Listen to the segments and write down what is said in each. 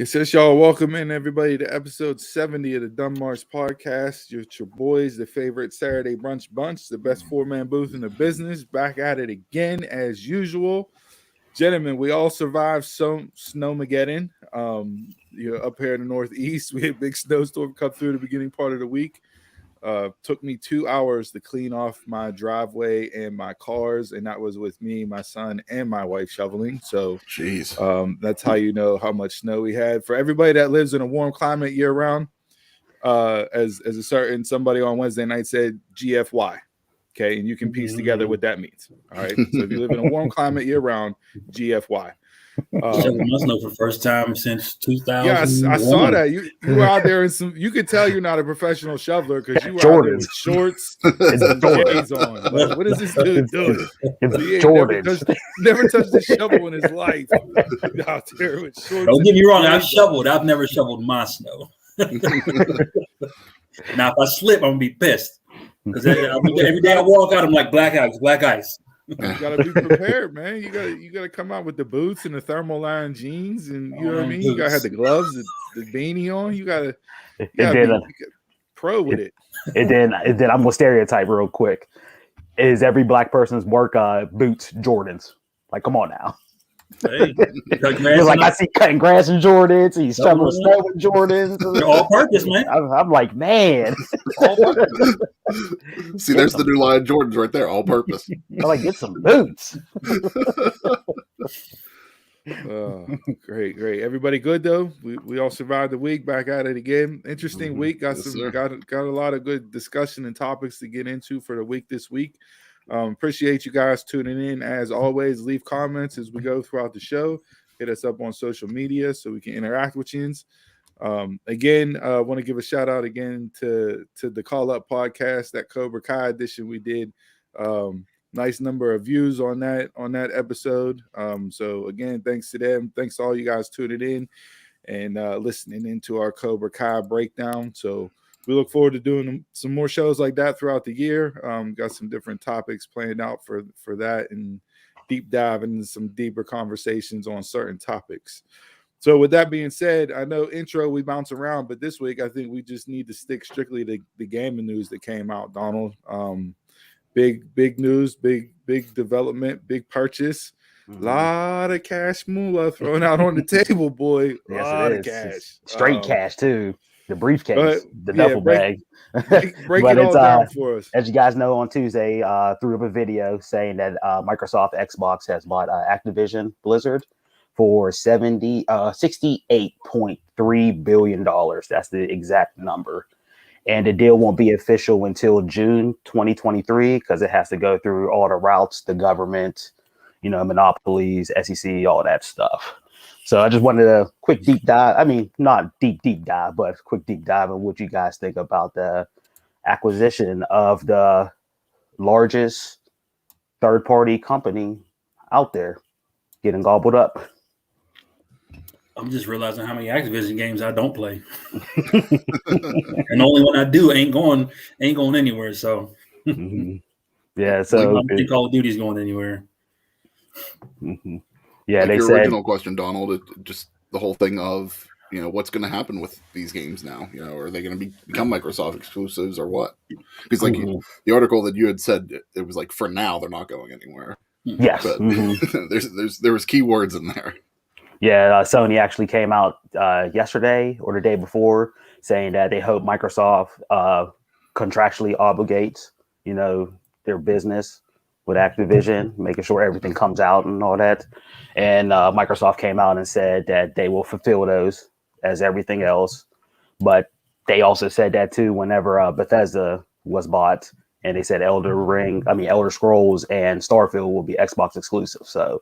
Yes, y'all. Welcome in, everybody, to episode 70 of the Dunmar's podcast. It's your boys, the favorite Saturday brunch bunch, the best four-man booth in the business. Back at it again, as usual. Gentlemen, we all survived some snowmageddon. Up here in the Northeast, we had a big snowstorm come through the beginning part of the week. Took me 2 hours to clean off my driveway and my cars, and that was with me, my son, and my wife shoveling. So, that's how you know how much snow we had. For everybody that lives in a warm climate year round, as a certain somebody on Wednesday night said, GFY. Okay, and you can piece together what that means. All right. So if you live in a warm climate year round, GFY. Shoveling my snow for the first time since 2000. Yes, I saw that. You were out there in some. You could tell you're not a professional shoveler because you were out there with shorts and J's on. Like, what is this dude doing? Never touched a shovel in his life. Out there with shorts. Don't get me wrong. I've shoveled. I've never shoveled my snow. Now, if I slip, I'm gonna be pissed because every day I walk out, I'm like black ice. You gotta be prepared, man. You gotta come out with the boots and the thermal line jeans, and you know what I mean. You gotta have the gloves, the beanie on. You gotta be pro with it. And then I'm gonna stereotype real quick. Is every black person's work boots Jordans? Like, come on now. Hey, I see cutting grass in Jordans. He's shoveling snow in Jordans. They're all purpose, man. I'm like, man. See, there's the new line Jordans right there, all purpose. I'm like, get some boots. Great. Everybody good though? We all survived the week. Back at it again. Interesting week. Got a lot of good discussion and topics to get into for the week this week. Appreciate you guys tuning in. As always, leave comments as we go throughout the show. Hit us up on social media so we can interact with you. Again, I want to give a shout out again to the Call Up podcast, that Cobra Kai edition we did. Nice number of views on that episode. So again, thanks to them. Thanks to all you guys tuning in and listening into our Cobra Kai breakdown. So we look forward to doing some more shows like that throughout the year. Got some different topics planned out for that and deep dive into some deeper conversations on certain topics. So with that being said, I know intro we bounce around, but this week I think we just need to stick strictly to the gaming news that came out, Donald. Big news, big development, big purchase. Lot of cash moolah thrown out on the table, boy. Yes, lot of cash. Straight cash too. The briefcase, the duffel bag. Break it all down for us. As you guys know, on Tuesday, threw up a video saying that Microsoft Xbox has bought Activision Blizzard for $68.3 billion. That's the exact number. And the deal won't be official until June 2023 because it has to go through all the routes, the government, monopolies, SEC, all that stuff. So I just wanted a quick deep dive. I mean, not deep dive, but quick deep dive on what you guys think about the acquisition of the largest third-party company out there getting gobbled up. I'm just realizing how many Activision games I don't play. And the only one I do ain't going anywhere. So yeah, so I don't think Call of Duty's going anywhere. Yeah, your original question, Donald, just the whole thing of what's going to happen with these games now. Are they going to become Microsoft exclusives or what? Because the article that you had said, it was like for now they're not going anywhere. Yes, but there was keywords in there. Yeah, Sony actually came out yesterday or the day before saying that they hope Microsoft contractually obligates their business with Activision, making sure everything comes out and all that. And Microsoft came out and said that they will fulfill those as everything else. But they also said that too whenever Bethesda was bought, and they said Elder Scrolls and Starfield will be Xbox exclusive. So,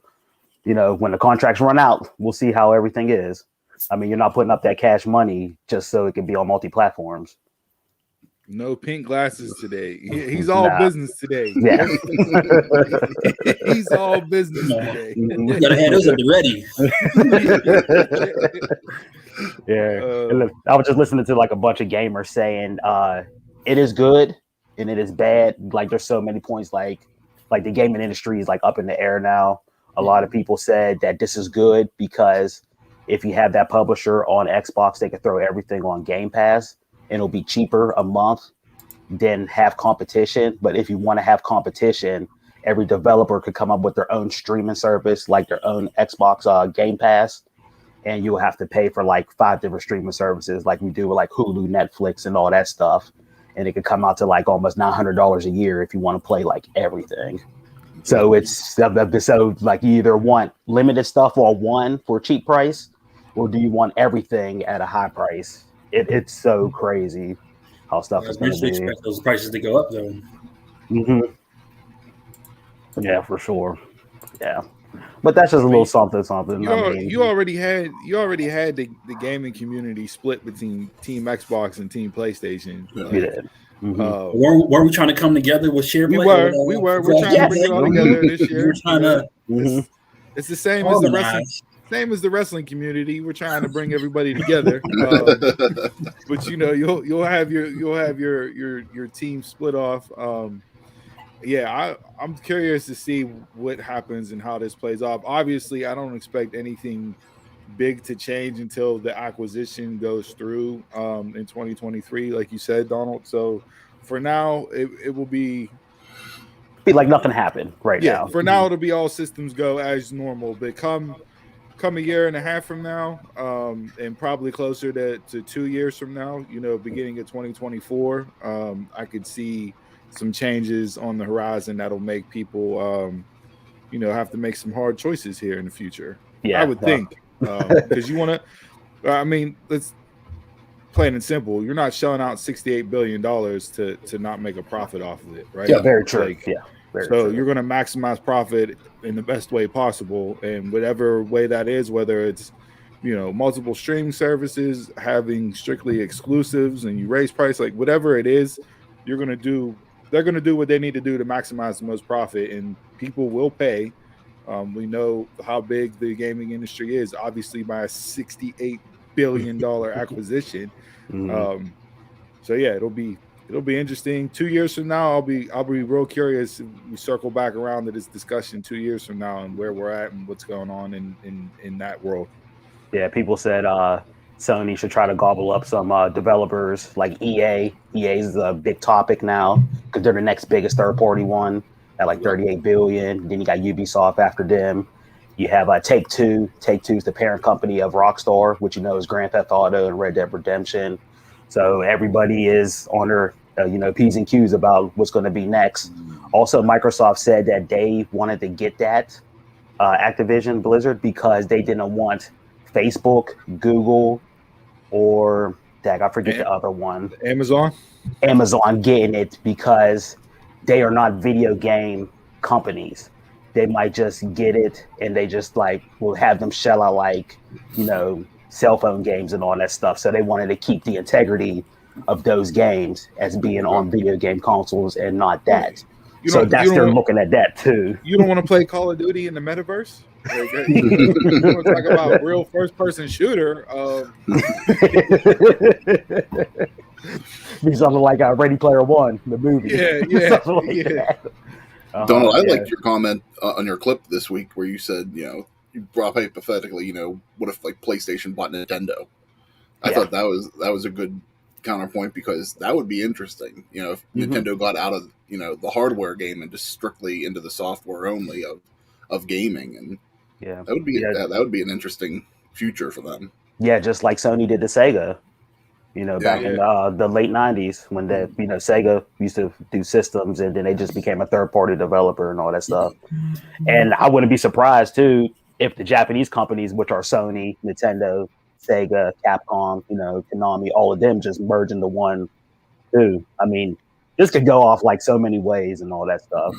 when the contracts run out, we'll see how everything is. I mean, you're not putting up that cash money just so it can be on multi-platforms. No pink glasses today. He's all business today. Yeah. He's all business today. You gotta have those at the ready. Yeah. Look, I was just listening to like a bunch of gamers saying it is good and it is bad. Like there's so many points like the gaming industry is like up in the air now. A lot of people said that this is good because if you have that publisher on Xbox, they could throw everything on Game Pass, and it'll be cheaper a month than have competition. But if you want to have competition, every developer could come up with their own streaming service, like their own Xbox Game Pass, and you'll have to pay for like 5 different streaming services, like we do with like Hulu, Netflix, and all that stuff. And it could come out to like almost $900 a year if you want to play like everything. So it's so like you either want limited stuff on one for a cheap price, or do you want everything at a high price? It's so crazy how stuff is going to be. Expect those prices to go up though. Mm-hmm. Yeah, for sure. Yeah, but that's just a little something. You already had the gaming community split between Team Xbox and Team PlayStation. You did. Mm-hmm. Were we trying to come together with share? We were trying to bring it all together this year. We're trying to. It's the same as the wrestling. Same as the wrestling community. We're trying to bring everybody together. But you'll have your team split off. I'm curious to see what happens and how this plays off. Obviously, I don't expect anything big to change until the acquisition goes through in 2023, like you said, Donald. So for now, it will be like nothing happened now. Yeah, for now it'll be all systems go as normal. But come a year and a half from now, and probably closer to 2 years from now, beginning of 2024, I could see some changes on the horizon that'll make people, have to make some hard choices here in the future. Yeah, I would think, because you want to. Let's plain and simple. You're not shelling out $68 billion to not make a profit off of it, right? Yeah, very true. So you're going to maximize profit in the best way possible, and whatever way that is, whether it's multiple streaming services, having strictly exclusives, and you raise price, like whatever it is, they're going to do what they need to do to maximize the most profit, and people will pay. We know how big the gaming industry is, obviously by a $68 billion acquisition. So yeah, it'll be interesting. 2 years from now, I'll be real curious if we circle back around to this discussion 2 years from now and where we're at and what's going on in that world. Yeah, people said Sony should try to gobble up some developers like EA. EA is a big topic now because they're the next biggest third-party one at like $38 billion. Then you got Ubisoft after them. You have Take-Two. Take-Two is the parent company of Rockstar, which is Grand Theft Auto and Red Dead Redemption. So everybody is on their P's and Q's about what's going to be next. Also, Microsoft said that they wanted to get that Activision Blizzard because they didn't want Facebook, Google, or I forget the other one. Amazon getting it because they are not video game companies. They might just get it and they just will have them shell out cell phone games and all that stuff. So they wanted to keep the integrity of those games as being on video game consoles and not that. They're looking at that too. You don't want to play Call of Duty in the metaverse? You want to talk about real first-person shooter? Be something like Ready Player One, the movie. Yeah. Donald, I liked your comment on your clip this week where you said, you brought up hypothetically, what if PlayStation bought Nintendo? I thought that was a good counterpoint because that would be interesting. If Nintendo got out of the hardware game and just strictly into the software only of gaming, and that would be an interesting future for them. Yeah, just like Sony did to Sega. Back in the late 90s when Sega used to do systems and then they just became a third-party developer and all that stuff. And I wouldn't be surprised, too, if the Japanese companies, which are Sony, Nintendo, Sega, Capcom, Konami, all of them just merge into one, too. This could go off so many ways and all that stuff.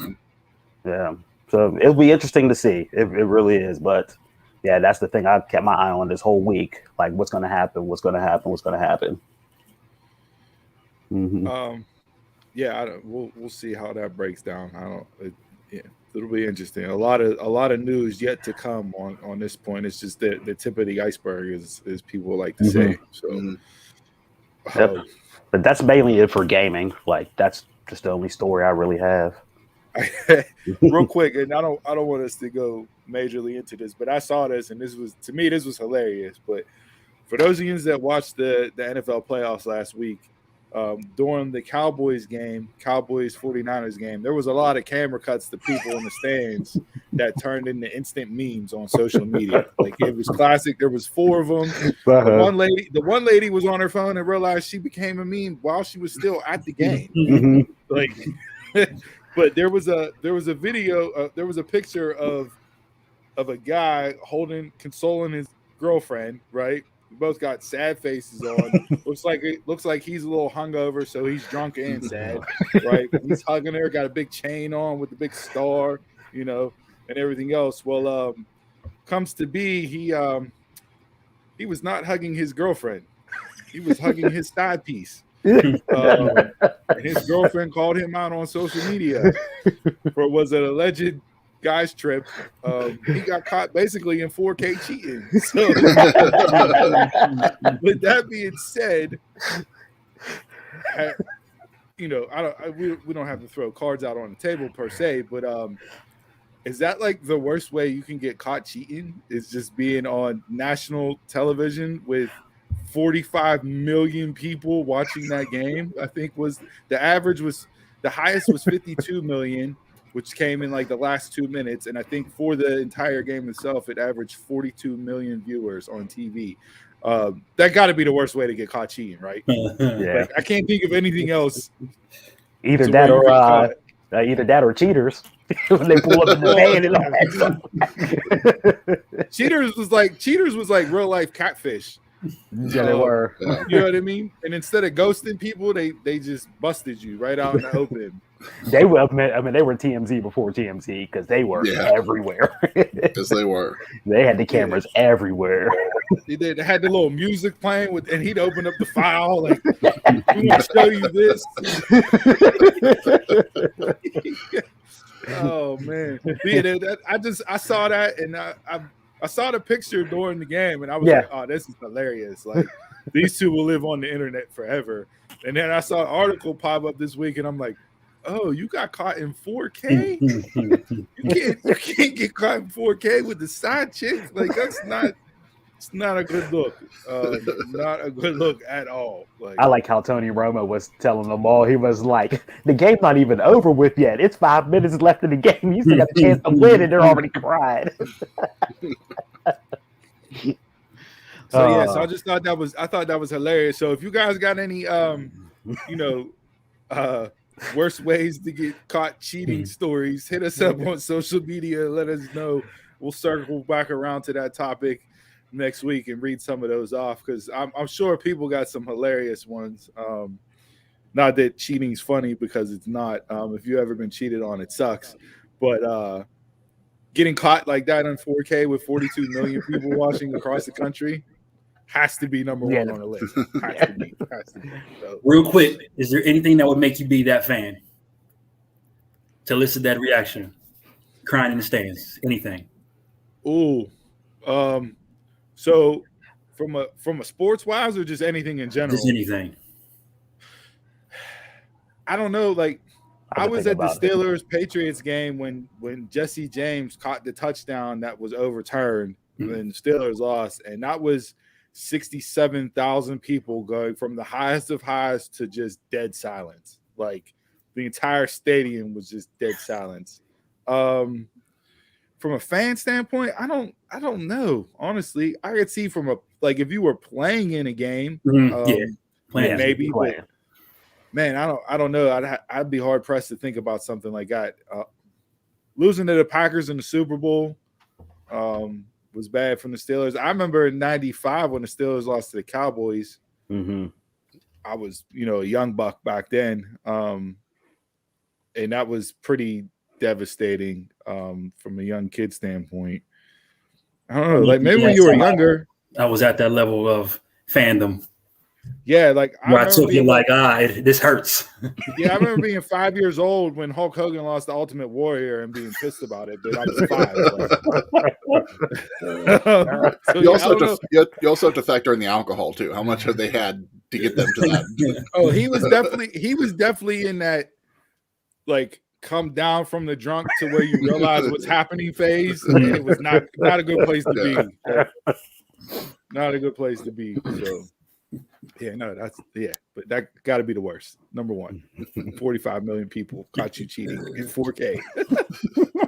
Yeah. So it'll be interesting to see. It really is. But yeah, that's the thing I kept my eye on this whole week. What's going to happen? What's going to happen? We'll see how that breaks down. It'll be interesting. A lot of news yet to come on this point. It's just the tip of the iceberg, as people like to say. So, but that's mainly it for gaming. That's just the only story I really have. real quick, and I don't want us to go majorly into this, but I saw this, and this was hilarious. But for those of you that watched the NFL playoffs last week, during the Cowboys 49ers game, there was a lot of camera cuts to people in the stands that turned into instant memes on social media. Like, it was classic. There was 4 of them. The one lady was on her phone and realized she became a meme while she was still at the game. Like, but there was a video, there was a picture of a guy consoling his girlfriend, right? We both got sad faces on. looks like he's a little hungover, so he's drunk and sad, right? He's hugging her, got a big chain on with the big star, and everything else. Well, comes to be he was not hugging his girlfriend. He was hugging his side piece. And his girlfriend called him out on social media for was an alleged guy's trip. He got caught basically in 4K cheating. So, with that being said, we don't have to throw cards out on the table per se, but is that like the worst way you can get caught cheating? Is just being on national television with 45 million people watching that game? I think the highest was 52 million, which came in like the last 2 minutes. And I think for the entire game itself, it averaged 42 million viewers on TV. That got to be the worst way to get caught cheating, right? Yeah. Like, I can't think of anything else. Either that or cheaters. When they pull up in the van. Cheaters was like real life catfish. Yeah, they were. You know what I mean? And instead of ghosting people, they just busted you right out in the open. They were TMZ before TMZ because they were everywhere. Because they were. They had the cameras everywhere. They had the little music playing and he'd open up the file like, "We want to show you this." Oh man, I saw that and I saw the picture during the game and I was like, "Oh, this is hilarious!" Like, these two will live on the internet forever. And then I saw an article pop up this week, and I'm like, "Oh, you got caught in 4K? You can't get caught in 4K with the side chick. Like, it's not a good look. Not a good look at all." Like, I like how Tony Romo was telling them all. He was like, "The game's not even over with yet. It's 5 minutes left in the game. You still got the chance to win, and they're already crying." So I just thought that was hilarious. So if you guys got any worst ways to get caught cheating stories, hit us up on social media. Let us know. We'll circle back around to that topic next week and read some of those off, because I'm sure people got some hilarious ones. Not that cheating's funny, because it's not. If you've ever been cheated on, it sucks. But getting caught like that on 4K with 42 million people watching across the country has to be number one on the list. Has to be. So, real quick, is there anything that would make you be that fan? To listen to that reaction, crying in the stands, anything? Ooh, so from a sports wise or just anything in general? Just anything. I don't know. Like, I was at the Steelers Patriots game when Jesse James caught the touchdown that was overturned when the Steelers lost, and that was 67,000 people going from the highest of highs to just dead silence. Like, the entire stadium was just dead silence. From a fan standpoint, I don't know. Honestly, I could see from if you were playing in a game, maybe. But, man, I don't know. I'd be hard pressed to think about something like that. Losing to the Packers in the Super Bowl was bad from the Steelers. I remember in '95 when the Steelers lost to the Cowboys. Mm-hmm. I was, a young buck back then, and that was pretty devastating from a young kid standpoint. I don't know. Like, maybe when you were younger, I was at that level of fandom. Yeah, like I took you like, this hurts. Yeah, I remember being 5 years old when Hulk Hogan lost the Ultimate Warrior and being pissed about it, but I was 5. You also have to factor in the alcohol too. How much have they had to get them to that? Oh, he was definitely in that. Like, come down from the drunk to where you realize what's happening phase, and it was not a good place to be. Not a good place to be. So but that got to be the worst. Number one, 45 million people caught you cheating in 4K.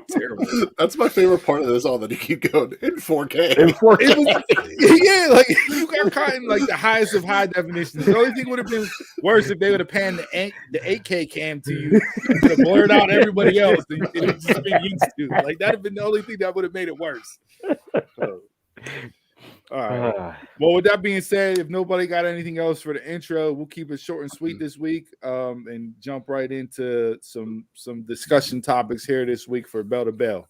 Terrible. That's my favorite part of this. All that you keep going in 4K. In 4K. Like you got caught in like the highest of high definitions. The only thing would have been worse if they would have panned the 8K cam to you and could have blurred out everybody else and it's just been used to. Like that'd have been the only thing that would have made it worse. So, all right. Well, with that being said, if nobody got anything else for the intro, we'll keep it short and sweet this week, and jump right into some discussion topics here this week for Bell to Bell.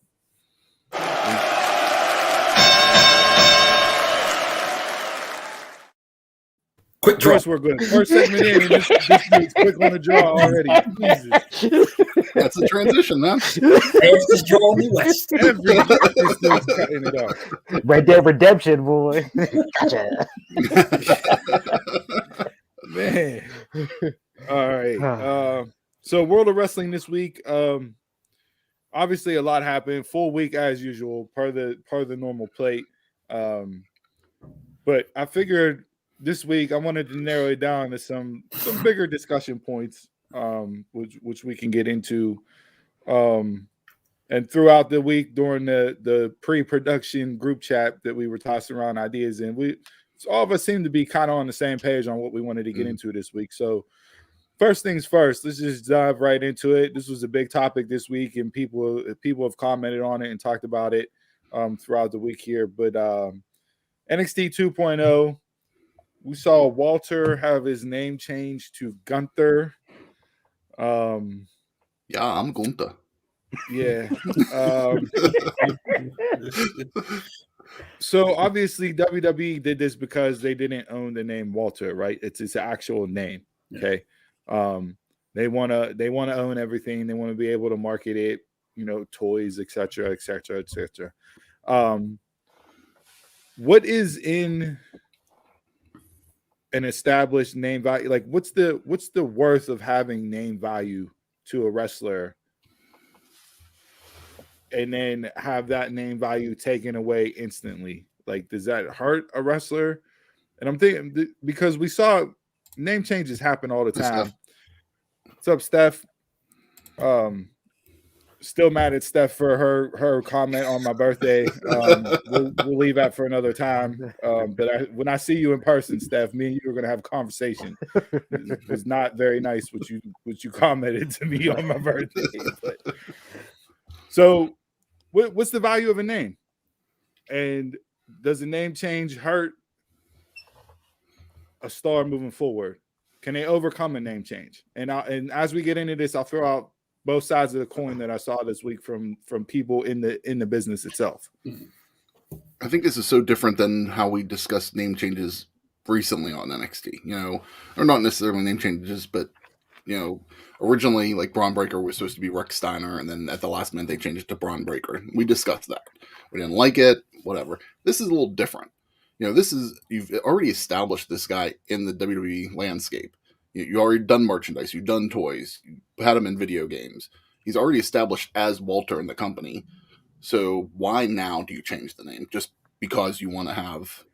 Quick draw. We're good. First segment in, and this week's quick on the draw already. Jesus. That's a transition, man. Fastest draw in the West. Everybody's cutting it off. Red Dead Redemption, boy. Gotcha. Man. All right. So World of Wrestling this week. Obviously a lot happened. Full week as usual, per the normal plate. But I figured this week I wanted to narrow it down to some bigger discussion points, which we can get into. And throughout the week during the pre-production group chat that we were tossing around ideas in, all of us seem to be kind of on the same page on what we wanted to get into this week. So first things first, let's just dive right into it. This was a big topic this week, and people have commented on it and talked about it throughout the week here. But NXT 2.0, we saw Walter have his name changed to Gunther. Yeah, I'm Gunther. Yeah. So obviously WWE did this because they didn't own the name Walter, right? It's his actual name. Okay. They wanna own everything. They want to be able to market it, toys, etc., etc., etc. What is in an established name value? Like what's the worth of having name value to a wrestler and then have that name value taken away instantly? Like, does that hurt a wrestler? And I'm thinking because we saw name changes happen all the time. What's up, Steph? Still mad at Steph for her comment on my birthday. We'll leave that for another time. But when I see you in person, Steph, me and you are going to have a conversation. It was not very nice what you commented to me on my birthday. But, so what's the value of a name? And does a name change hurt a star moving forward? Can they overcome a name change? And as we get into this, I'll throw out both sides of the coin that I saw this week from people in the business itself. I think this is so different than how we discussed name changes recently on NXT, or not necessarily name changes, but originally like Braun Breaker was supposed to be Rex Steiner, and then at the last minute they changed it to Braun Breaker. We discussed that. We didn't like it, whatever. This is a little different. You've already established this guy in the WWE landscape. You already done merchandise, you've done toys, you had him in video games. He's already established as Walter in the company. So why now do you change the name? Just because you want to have,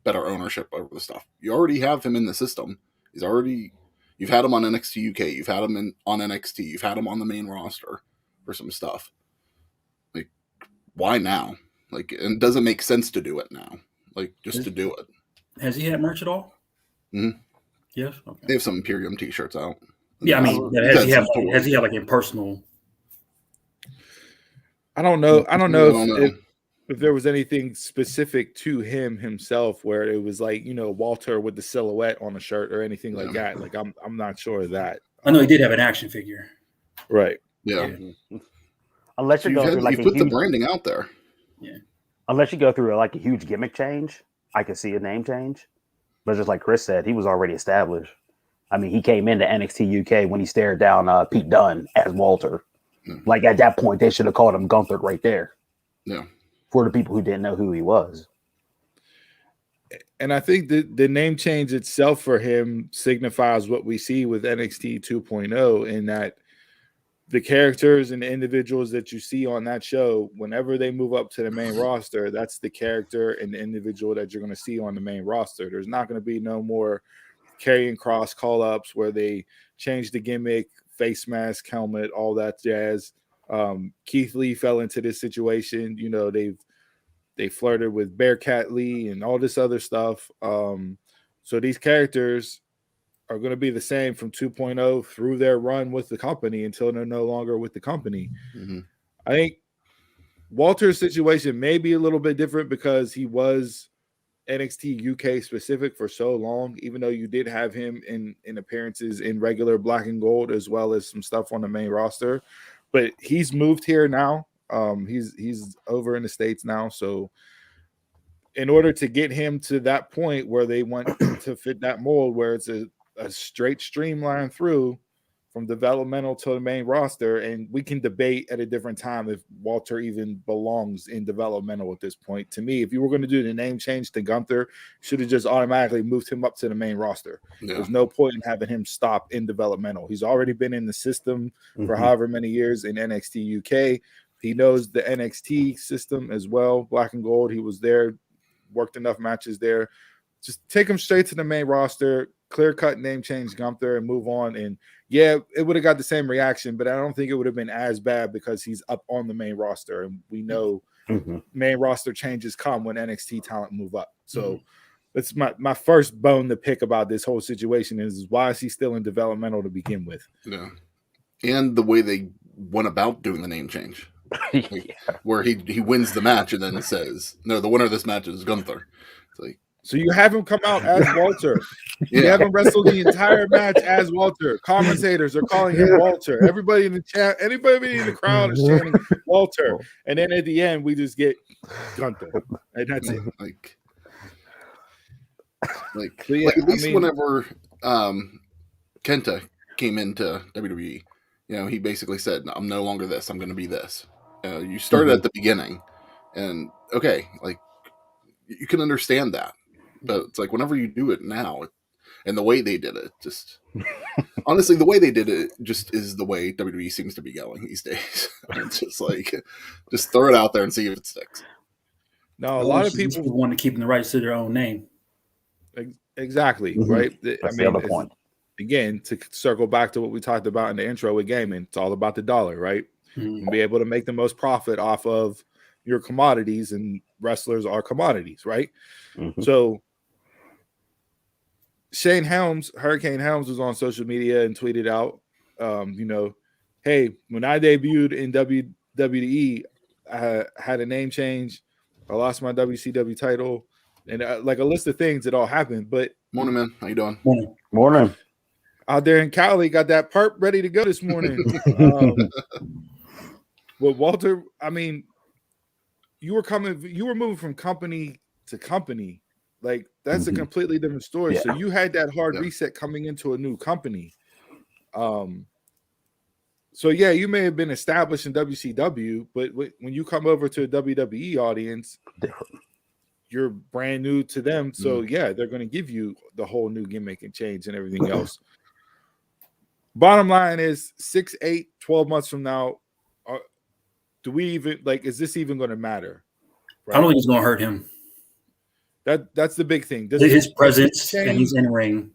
better ownership over the stuff. You already have him in the system. You've had him on NXT UK, you've had him on NXT, you've had him on the main roster for some stuff. Like, why now? Like, and it doesn't make sense to do it now. Like, just to do it. Has he had merch at all? Mm-hmm. Yes. Okay. They have some Imperium t-shirts out. Yeah, I mean, has he had like a personal? I don't know if there was anything specific to him himself where it was like, Walter with the silhouette on the shirt or anything like that. Like I'm not sure of that. I know he did have an action figure. Right. Yeah. Unless you go through like you put the branding out there. Yeah. Unless you go through like a huge gimmick change, I could see a name change. But just like Chris said, he was already established. I mean, he came into NXT UK when he stared down Pete Dunne as Walter. Yeah. Like at that point, they should have called him Gunther right there. Yeah. For the people who didn't know who he was. And I think the name change itself for him signifies what we see with NXT 2.0 in that the characters and the individuals that you see on that show, whenever they move up to the main roster, that's the character and the individual that you're going to see on the main roster. There's not going to be no more Karrion Kross call-ups where they change the gimmick, face mask, helmet, all that jazz. Keith Lee fell into this situation. You know, they flirted with Bearcat Lee and all this other stuff. So these characters are going to be the same from 2.0 through their run with the company until they're no longer with the company. Mm-hmm. I think Walter's situation may be a little bit different because he was NXT UK specific for so long, even though you did have him in appearances in regular black and gold as well as some stuff on the main roster. But he's moved here now. He's over in the States now. So in order to get him to that point where they want to fit that mold where it's a straight streamline through from developmental to the main roster, and we can debate at a different time if Walter even belongs in developmental at this point. To me, if you were going to do the name change to Gunther, should have just automatically moved him up to the main roster. Yeah. There's no point in having him stop in developmental. He's already been in the system for however many years in NXT UK. He knows the NXT system as well, black and gold. He was there, worked enough matches there. Just take him straight to the main roster, clear-cut name change Gunther, and move on. And yeah, it would have got the same reaction, but I don't think it would have been as bad because he's up on the main roster, and we know main roster changes come when NXT talent move up. So that's my first bone to pick about this whole situation is why is he still in developmental to begin with? Yeah, and the way they went about doing the name change, where he wins the match and then it says, "No, the winner of this match is Gunther." It's like. So you have him come out as Walter. You have him wrestle the entire match as Walter. Commentators are calling him Walter. Everybody in the chat, anybody in the crowd is chanting Walter. And then at the end, we just get Gunther. And that's it. Like at least whenever Kenta came into WWE, you know, he basically said, "I'm no longer this. I'm going to be this." You started at the beginning, and okay, like you can understand that. But it's like whenever you do it now, and the way they did it, just honestly, the way they did it just is the way WWE seems to be going these days. It's just like, just throw it out there and see if it sticks. No, a lot of people want to keep the rights to their own name. Exactly, right? That's the other point. Again, to circle back to what we talked about in the intro with gaming, it's all about the dollar, right? And be able to make the most profit off of your commodities, and wrestlers are commodities, right? So Shane Helms, Hurricane Helms, was on social media and tweeted out, you know, hey, when I debuted in WWE, I had a name change. I lost my WCW title, and like a list of things that all happened. But morning, man. How you doing? Morning. Out there in Cali, got that perp ready to go this morning. Well, Walter, I mean, you were moving from company to company. Like, that's a completely different story. So you had that hard reset coming into a new company. So yeah, you may have been established in WCW, but when you come over to a WWE audience, you're brand new to them. So yeah, they're going to give you the whole new gimmick and change and everything else. Bottom line is 6, 8, 12 months from now, do we even is this even going to matter? Right? I don't think it's going to hurt him. That's the big thing. His presence and he's in ring,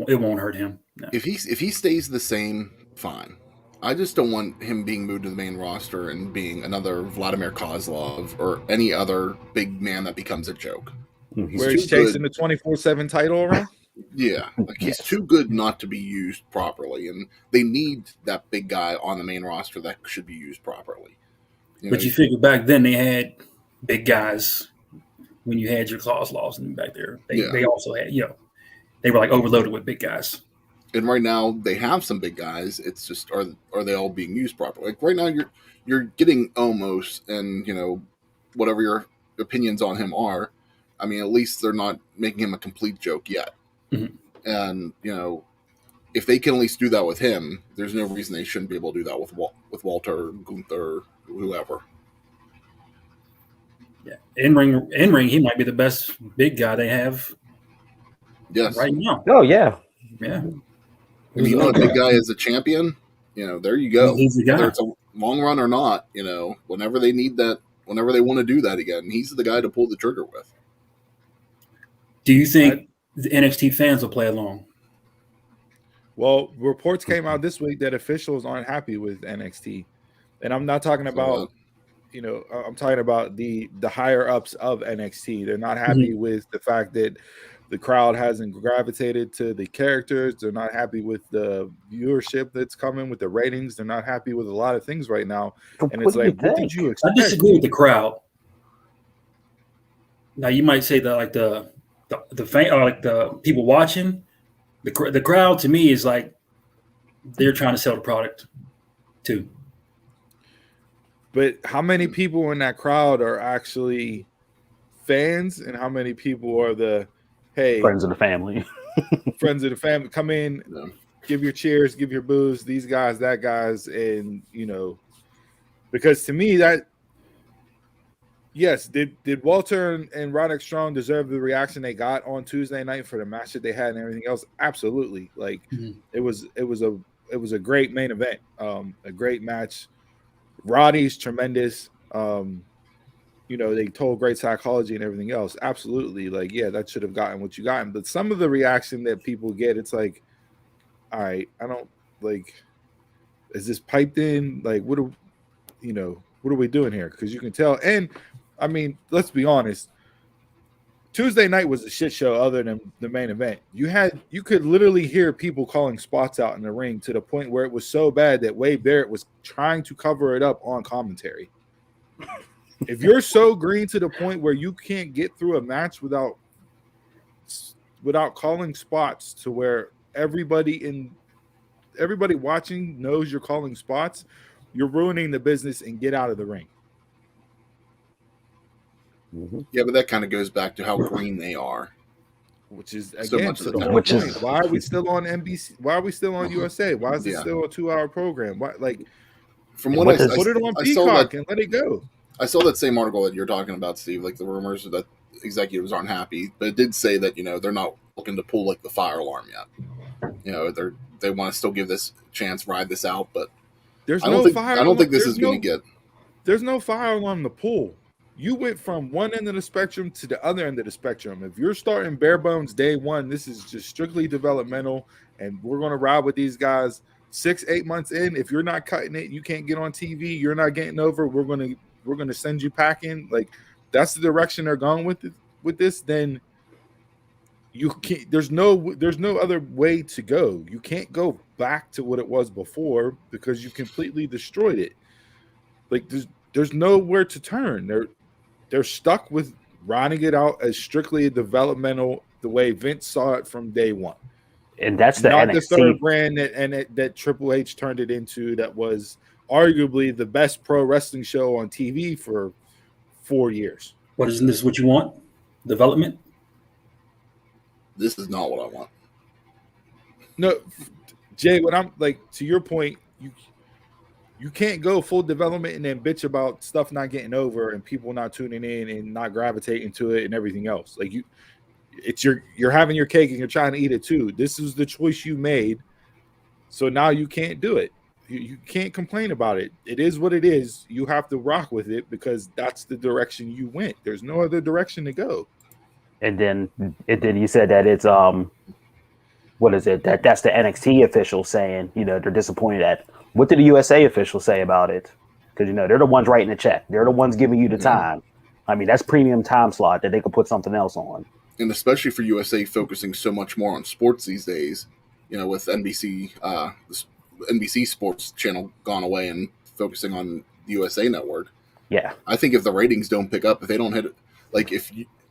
it won't hurt him. No. If he stays the same, fine. I just don't want him being moved to the main roster and being another Vladimir Kozlov or any other big man that becomes a joke. Where he's chasing the 24/7 title around? Yeah, he's too good not to be used properly, and they need that big guy on the main roster that should be used properly. You figure back then they had big guys when you had your Kozlovs in back there. They also had, they were like overloaded with big guys. And right now they have some big guys. It's just are they all being used properly? Like right now you're getting Omos and whatever your opinions on him are. I mean, at least they're not making him a complete joke yet. And if they can at least do that with him, there's no reason they shouldn't be able to do that with Walter, Gunther, whoever. Yeah, in ring, he might be the best big guy they have. Yes, right now. Oh yeah. If you want a big guy as a champion, there you go. He's the guy. Whether it's a long run or not, whenever they need that, whenever they want to do that again, he's the guy to pull the trigger with. Do you think the NXT fans will play along? Well, reports came out this week that officials aren't happy with NXT, and I'm not talking about, I'm talking about the higher ups of NXT. They're not happy with the fact that the crowd hasn't gravitated to the characters. They're not happy with the viewership that's coming, with the ratings. They're not happy with a lot of things right now. And it's like, what did you expect? I disagree with the crowd. Now you might say that the fan, or like the people watching, the crowd to me is like they're trying to sell the product too. But how many people in that crowd are actually fans, and how many people are the friends of the family? Friends of the family, come in, give your cheers, give your boos, these guys, that guys, and because to me that. Yes, did Walter and Roderick Strong deserve the reaction they got on Tuesday night for the match that they had and everything else? Absolutely. Like it was a great main event, a great match. Roddy's tremendous. They told great psychology and everything else. Absolutely. Like, yeah, that should have gotten what you gotten. But some of the reaction that people get, it's like, all right, I don't like, is this piped in? Like, what are we doing here? Because you can tell. And I mean, let's be honest. Tuesday night was a shit show other than the main event. You could literally hear people calling spots out in the ring to the point where it was so bad that Wade Barrett was trying to cover it up on commentary. If you're so green to the point where you can't get through a match without calling spots to where everybody watching knows you're calling spots, you're ruining the business, and get out of the ring. Yeah, but that kind of goes back to how green they are. Which is, so again, much to of the the time. point. Why are we still on NBC? Why are we still on USA? Why is it still a 2-hour program? Why, like, from what I put it on Peacock and let it go. I saw that same article that you're talking about, Steve, like the rumors that executives aren't happy, but it did say that, they're not looking to pull like the fire alarm yet. They want to still give this chance, ride this out, but I don't think this is going to get. There's no fire alarm to pull. You went from one end of the spectrum to the other end of the spectrum. If you're starting bare bones day one, this is just strictly developmental, and we're going to ride with these guys 6-8 months in. If you're not cutting it, you can't get on TV. You're not getting over. We're going to send you packing. Like, that's the direction they're going with this. Then you can't. There's no other way to go. You can't go back to what it was before because you completely destroyed it. Like, there's nowhere to turn. They're stuck with riding it out as strictly developmental, the way Vince saw it from day one. And that's not NXT. The third brand that Triple H turned it into. That was arguably the best pro wrestling show on TV for 4 years. What, isn't this what you want? Development? This is not what I want. No, Jay, what I'm like, to your point, you can't go full development and then bitch about stuff not getting over and people not tuning in and not gravitating to it and everything else. Like, you're having your cake and you're trying to eat it too. This is the choice you made. So now you can't do it. You can't complain about it. It is what it is. You have to rock with it because that's the direction you went. There's no other direction to go. And then you said that it's what is it? That's the NXT official saying, they're disappointed at. What did the USA officials say about it? Because they're the ones writing the check. They're the ones giving you the time. I mean, that's premium time slot that they could put something else on. And especially for USA focusing so much more on sports these days, with NBC, the NBC Sports channel gone away and focusing on the USA Network. Yeah, I think if the ratings don't pick up, if they don't hit it, like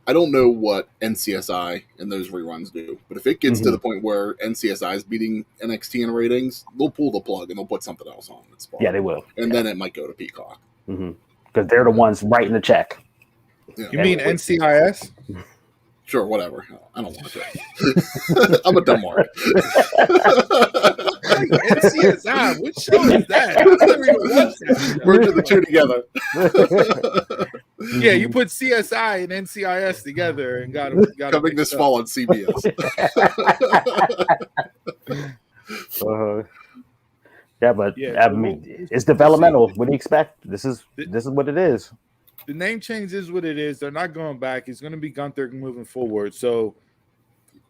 I don't know what NCSI and those reruns do, but if it gets to the point where NCSI is beating NXT in ratings, they'll pull the plug and they'll put something else on. Yeah, they will. And then it might go to Peacock. Because they're the ones writing the check. Yeah. You mean NCIS? Sure, whatever. I don't want to. I'm a dumb mark. NCSI, what show is that? I never even watched that. Merging the two together. Yeah, you put CSI and NCIS together and got coming this fall on CBS. Yeah, but Yeah, I mean, it's developmental. What do you expect? This is what it is. The name change is what it is. They're not going back. It's going to be Gunther moving forward. So,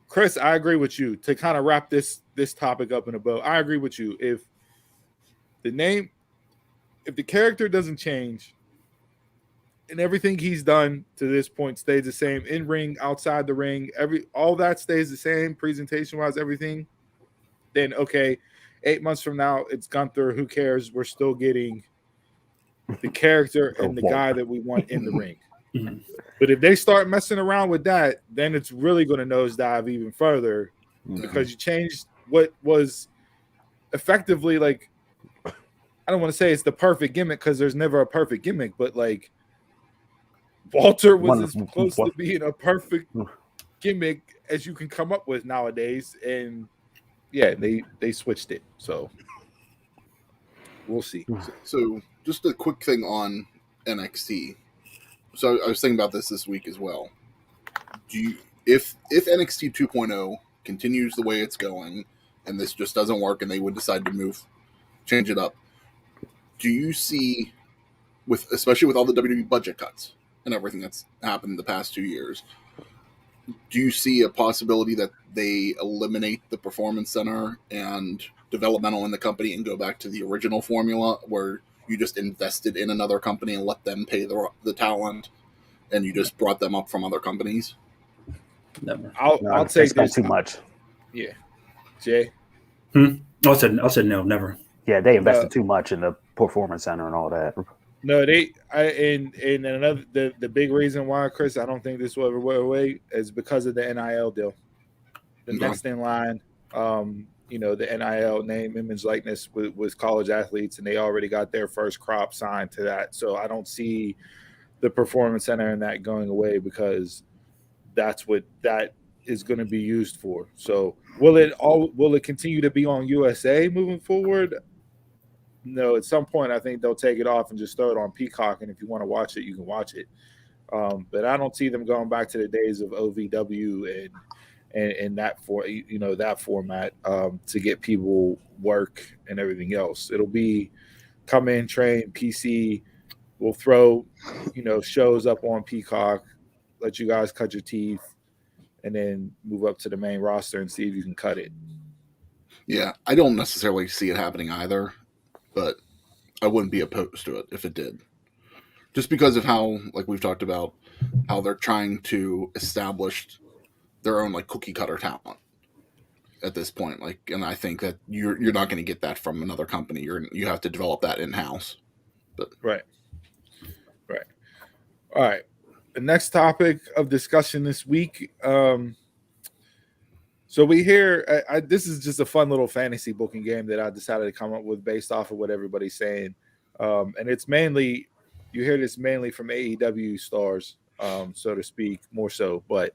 Chris, I agree with you. To kind of wrap this topic up in a bow, I agree with you. If the character doesn't change and everything he's done to this point stays the same, in ring, outside the ring, all that stays the same, presentation wise, everything, then okay, 8 months from now, it's Gunther. Who cares? We're still getting the character and the guy that we want in the ring. But if they start messing around with that, then it's really going to nosedive even further because you changed what was effectively like, I don't want to say it's the perfect gimmick because there's never a perfect gimmick, but like Walter was as close to being a perfect gimmick as you can come up with nowadays. And yeah, they switched it. So we'll see. So just a quick thing on NXT. So I was thinking about this week as well. If NXT 2.0 continues the way it's going, and this just doesn't work, and they would decide to change it up, do you see, especially with all the WWE budget cuts and everything that's happened the past 2 years, do you see a possibility that they eliminate the Performance Center and developmental in the company and go back to the original formula where you just invested in another company and let them pay the talent, and you just brought them up from other companies? Never. I'll take this too much. Yeah, Jay. I said no, never. Yeah, they invested too much in the Performance Center and all that. No, and another the big reason why, Chris, I don't think this will ever go away is because of the NIL deal. The next in line, the NIL name, image, likeness with college athletes, and they already got their first crop signed to that. So I don't see the Performance Center and that going away because that's what that is going to be used for. So will it continue to be on USA moving forward? No, at some point I think they'll take it off and just throw it on Peacock, and if you want to watch it, you can watch it. But I don't see them going back to the days of OVW and that format to get people work and everything else. It'll be come in, train, PC. We'll throw shows up on Peacock, let you guys cut your teeth, and then move up to the main roster and see if you can cut it. Yeah, I don't necessarily see it happening either, but I wouldn't be opposed to it if it did. Just because of how, like we've talked about, how they're trying to establish their own like cookie cutter talent at this point. Like, and I think that you're not going to get that from another company. You have to develop that in house. But right. All right. The next topic of discussion this week. So we hear this is just a fun little fantasy booking game that I decided to come up with based off of what everybody's saying. And it's mainly, you hear this mainly from AEW stars, so to speak, more so. But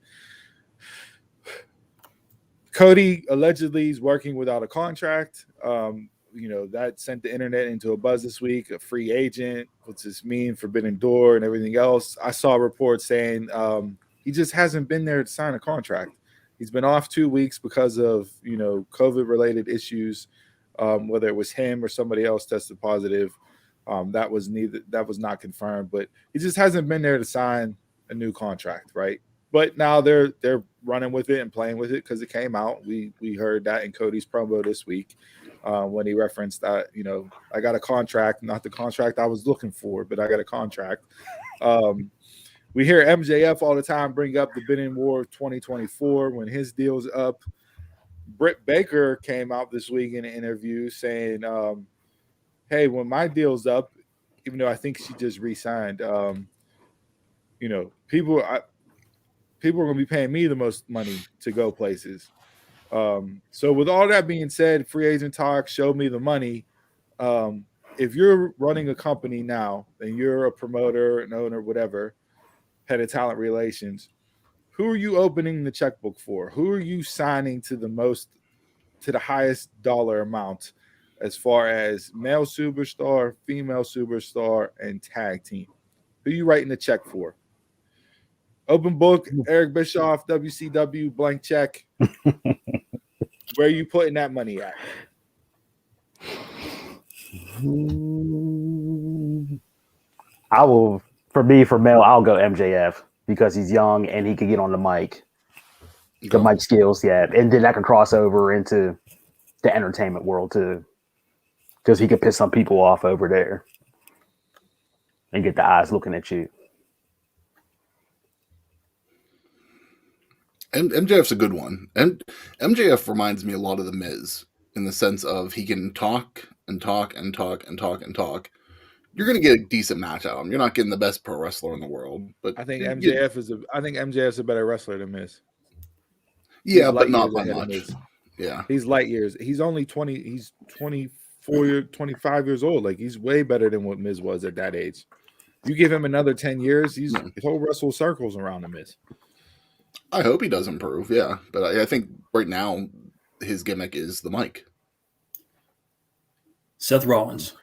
Cody allegedly is working without a contract. That sent the internet into a buzz this week. A free agent, what's this mean? Forbidden Door and everything else. I saw reports saying he just hasn't been there to sign a contract. He's been off 2 weeks because of COVID-related issues, whether it was him or somebody else tested positive. That was not confirmed, but he just hasn't been there to sign a new contract, right? But now they're running with it and playing with it because it came out. We heard that in Cody's promo this week when he referenced that, I got a contract, not the contract I was looking for, but I got a contract. We hear MJF all the time bring up the bidding war of 2024 when his deal's up. Britt Baker came out this week in an interview saying, hey, when my deal's up, even though I think she just re-signed, people are going to be paying me the most money to go places. So with all that being said, free agent talk, show me the money. If you're running a company now and you're a promoter, an owner, whatever, head of talent relations, who are you opening the checkbook for? Who are you signing to the highest dollar amount as far as male superstar, female superstar, and tag team? Who are you writing the check for? Open book, Eric Bischoff, WCW, blank check. Where are you putting that money at? I will. For male, I'll go MJF because he's young and he can get on the mic. The mic skills, yeah, and then that can cross over into the entertainment world too, because he could piss some people off over there and get the eyes looking at you. And MJF's a good one. And MJF reminds me a lot of The Miz in the sense of he can talk and talk and talk and talk and talk. You're going to get a decent match out of him. You're not getting the best pro wrestler in the world, but I think MJF's a better wrestler than Miz. Yeah, but not by much. Yeah, he's light years. He's only 20. He's 25 years old. Like, he's way better than what Miz was at that age. You give him another 10 years, he'll wrestle circles around the Miz. I hope he does improve. Yeah, but I think right now his gimmick is the mic. Seth Rollins.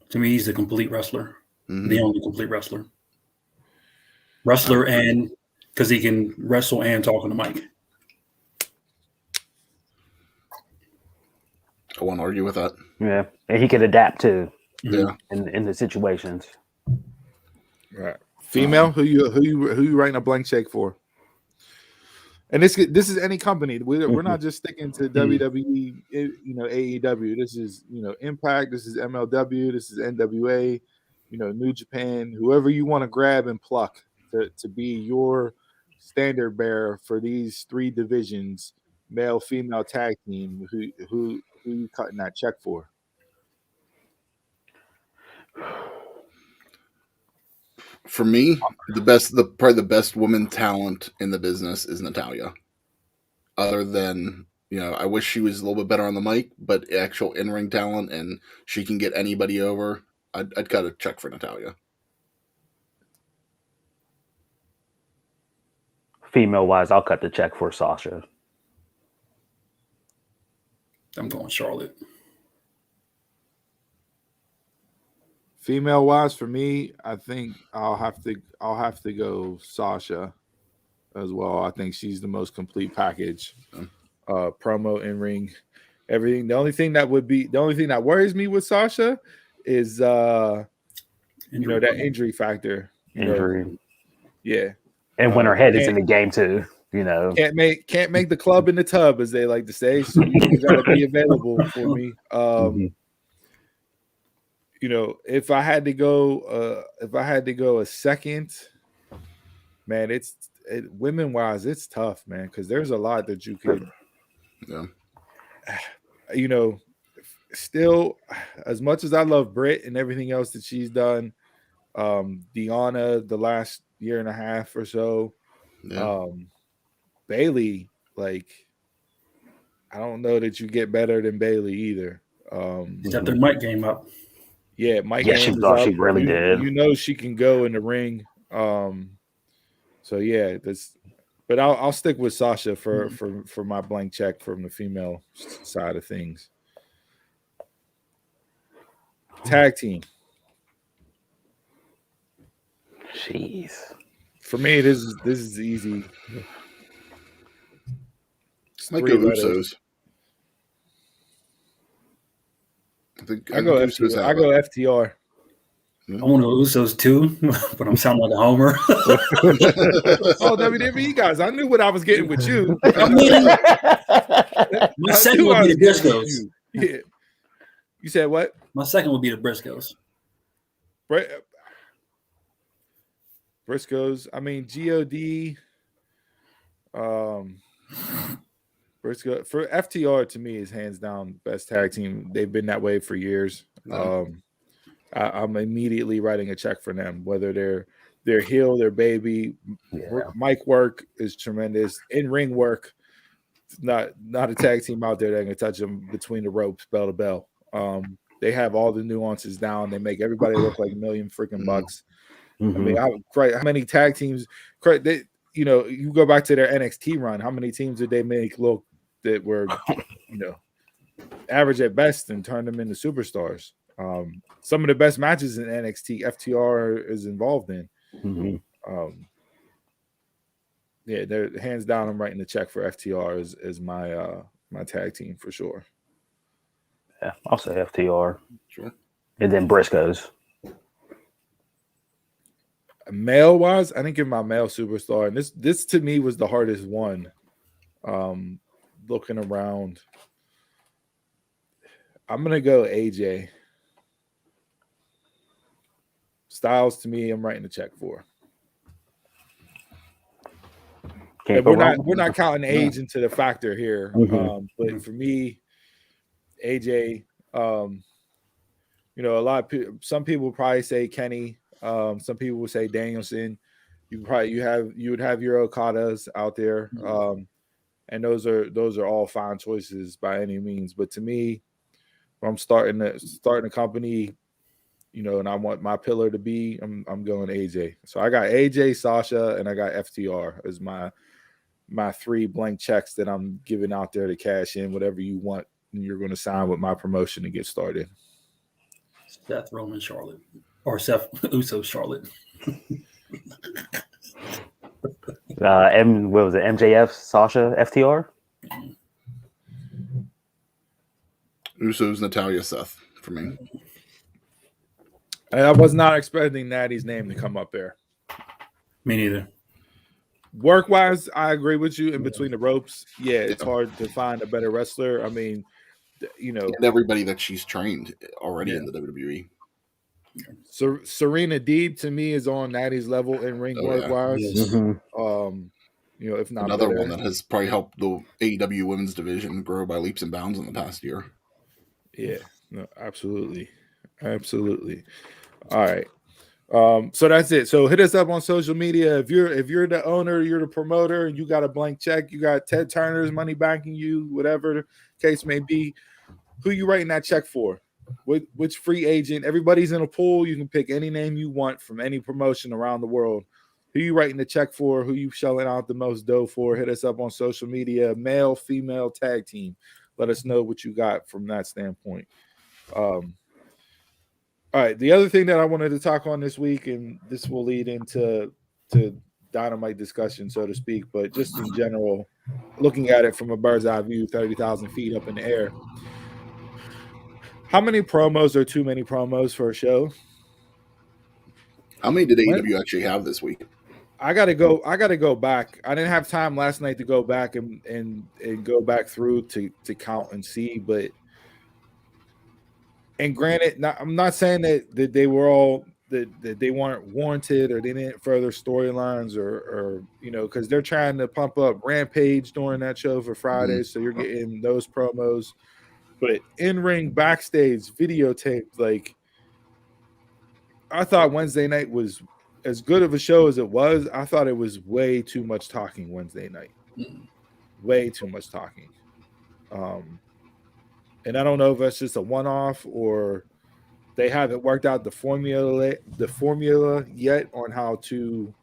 To me, he's the complete wrestler. Mm-hmm. The only complete wrestler. And because he can wrestle and talk on the mic. I won't argue with that. Yeah, and he can adapt too. Yeah, in the situations. Right. Female, who you writing a blank check for? And this is any company. We're not just sticking to WWE, AEW. This is, Impact. This is MLW. This is NWA. New Japan. Whoever you want to grab and pluck to be your standard bearer for these three divisions, male, female, tag team. Who you cutting that check for? For me, probably the best woman talent in the business is Natalya. Other than, I wish she was a little bit better on the mic, but actual in-ring talent, and she can get anybody over, I'd cut a check for Natalya. Female-wise, I'll cut the check for Sasha. I'm going Charlotte. Female wise, for me, I think I'll have to go Sasha as well. I think she's the most complete package. Promo, in ring, everything. The only thing that worries me with Sasha is that injury factor. Yeah. And when her head is in the game too, Can't make the club in the tub, as they like to say. So you gotta be available for me. If I had to go a second, man, women wise, it's tough, man, because there's a lot that you could, still, as much as I love Britt and everything else that she's done, Deonna the last year and a half or so, Bayley, like, I don't know that you get better than Bayley either. Except their mic game up. Yeah, Mike. Yeah, she thought she really did. She can go in the ring. So yeah, but I'll stick with Sasha for my blank check from the female side of things. Tag team. Jeez. For me, this is easy. It's like the Usos. I go FTR. I want to Usos too, but I'm sounding like a homer. Oh, WWE guys, I knew what I was getting with you. I mean, my second would be the Briscoes. Yeah. You said what? My second would be the Briscoes. Briscoes. I mean, God. Briscoe for FTR to me is hands down best tag team. They've been that way for years. I'm immediately writing a check for them, whether they're heel, their baby. Mic work is tremendous. In ring work, not a tag team out there that can touch them between the ropes, bell to bell. They have all the nuances down. They make everybody look like a million freaking bucks. I mean, how many tag teams? You go back to their NXT run. How many teams did they make look that were, average at best and turn them into superstars? Some of the best matches in NXT, FTR is involved in. They're hands down. I'm writing the check for FTR as my my tag team for sure. Yeah, I'll say FTR. Sure. And then Briscoes. Male wise, I didn't give my male superstar, and this to me was the hardest one. Looking around, I'm gonna go AJ Styles. To me, I'm writing a check for. We're not counting age into the factor here, but for me, AJ, a lot of people, some people probably say Kenny, some people would say Danielson. You would have your Okadas out there, and those are all fine choices by any means. But to me, if I'm starting a company, and I want my pillar to be, I'm going AJ. So I got AJ, Sasha, and I got FTR as my 3 blank checks that I'm giving out there to cash in whatever you want, and you're going to sign with my promotion to get started. Seth Roman Charlotte, or Seth Uso Charlotte. What was it? MJF, Sasha, FTR. Usos, Natalia, Seth for me. I was not expecting Natty's name to come up there. Me neither. Work-wise, I agree with you. In between the ropes, it's hard to find a better wrestler. I mean, and everybody that she's trained already in the WWE. So Serena Deeb to me is on Natty's level in ring work-wise. Yes. If not another better. one that has probably helped the AEW women's division grow by leaps and bounds in the past year. Yeah, no, absolutely. All right. So that's it. So hit us up on social media. If you're the owner, you're the promoter, and you got a blank check, you got Ted Turner's money backing you, whatever the case may be, who you writing that check for? Which free agent? Everybody's in a pool. You can pick any name you want from any promotion around the world. Who you writing the check for? Who you shelling out the most dough for? Hit us up on social media, male, female, tag team. Let us know what you got from that standpoint. All right. The other thing that I wanted to talk on this week, and this will lead into Dynamite discussion, so to speak, but just in general, looking at it from a bird's eye view, 30,000 feet up in the air. How many promos are too many promos for a show? How many did AEW actually have this week? I gotta go back. I didn't have time last night to go back and go back through to count and see, but granted, I'm not saying that they were all that they weren't warranted or they didn't further storylines or because they're trying to pump up Rampage during that show for Friday, so you're getting those promos. But in-ring, backstage, videotaped, like I thought Wednesday night was as good of a show as it was. I thought it was way too much talking Wednesday night. Way too much talking. And I don't know if that's just a one-off or they haven't worked out the formula yet on how to,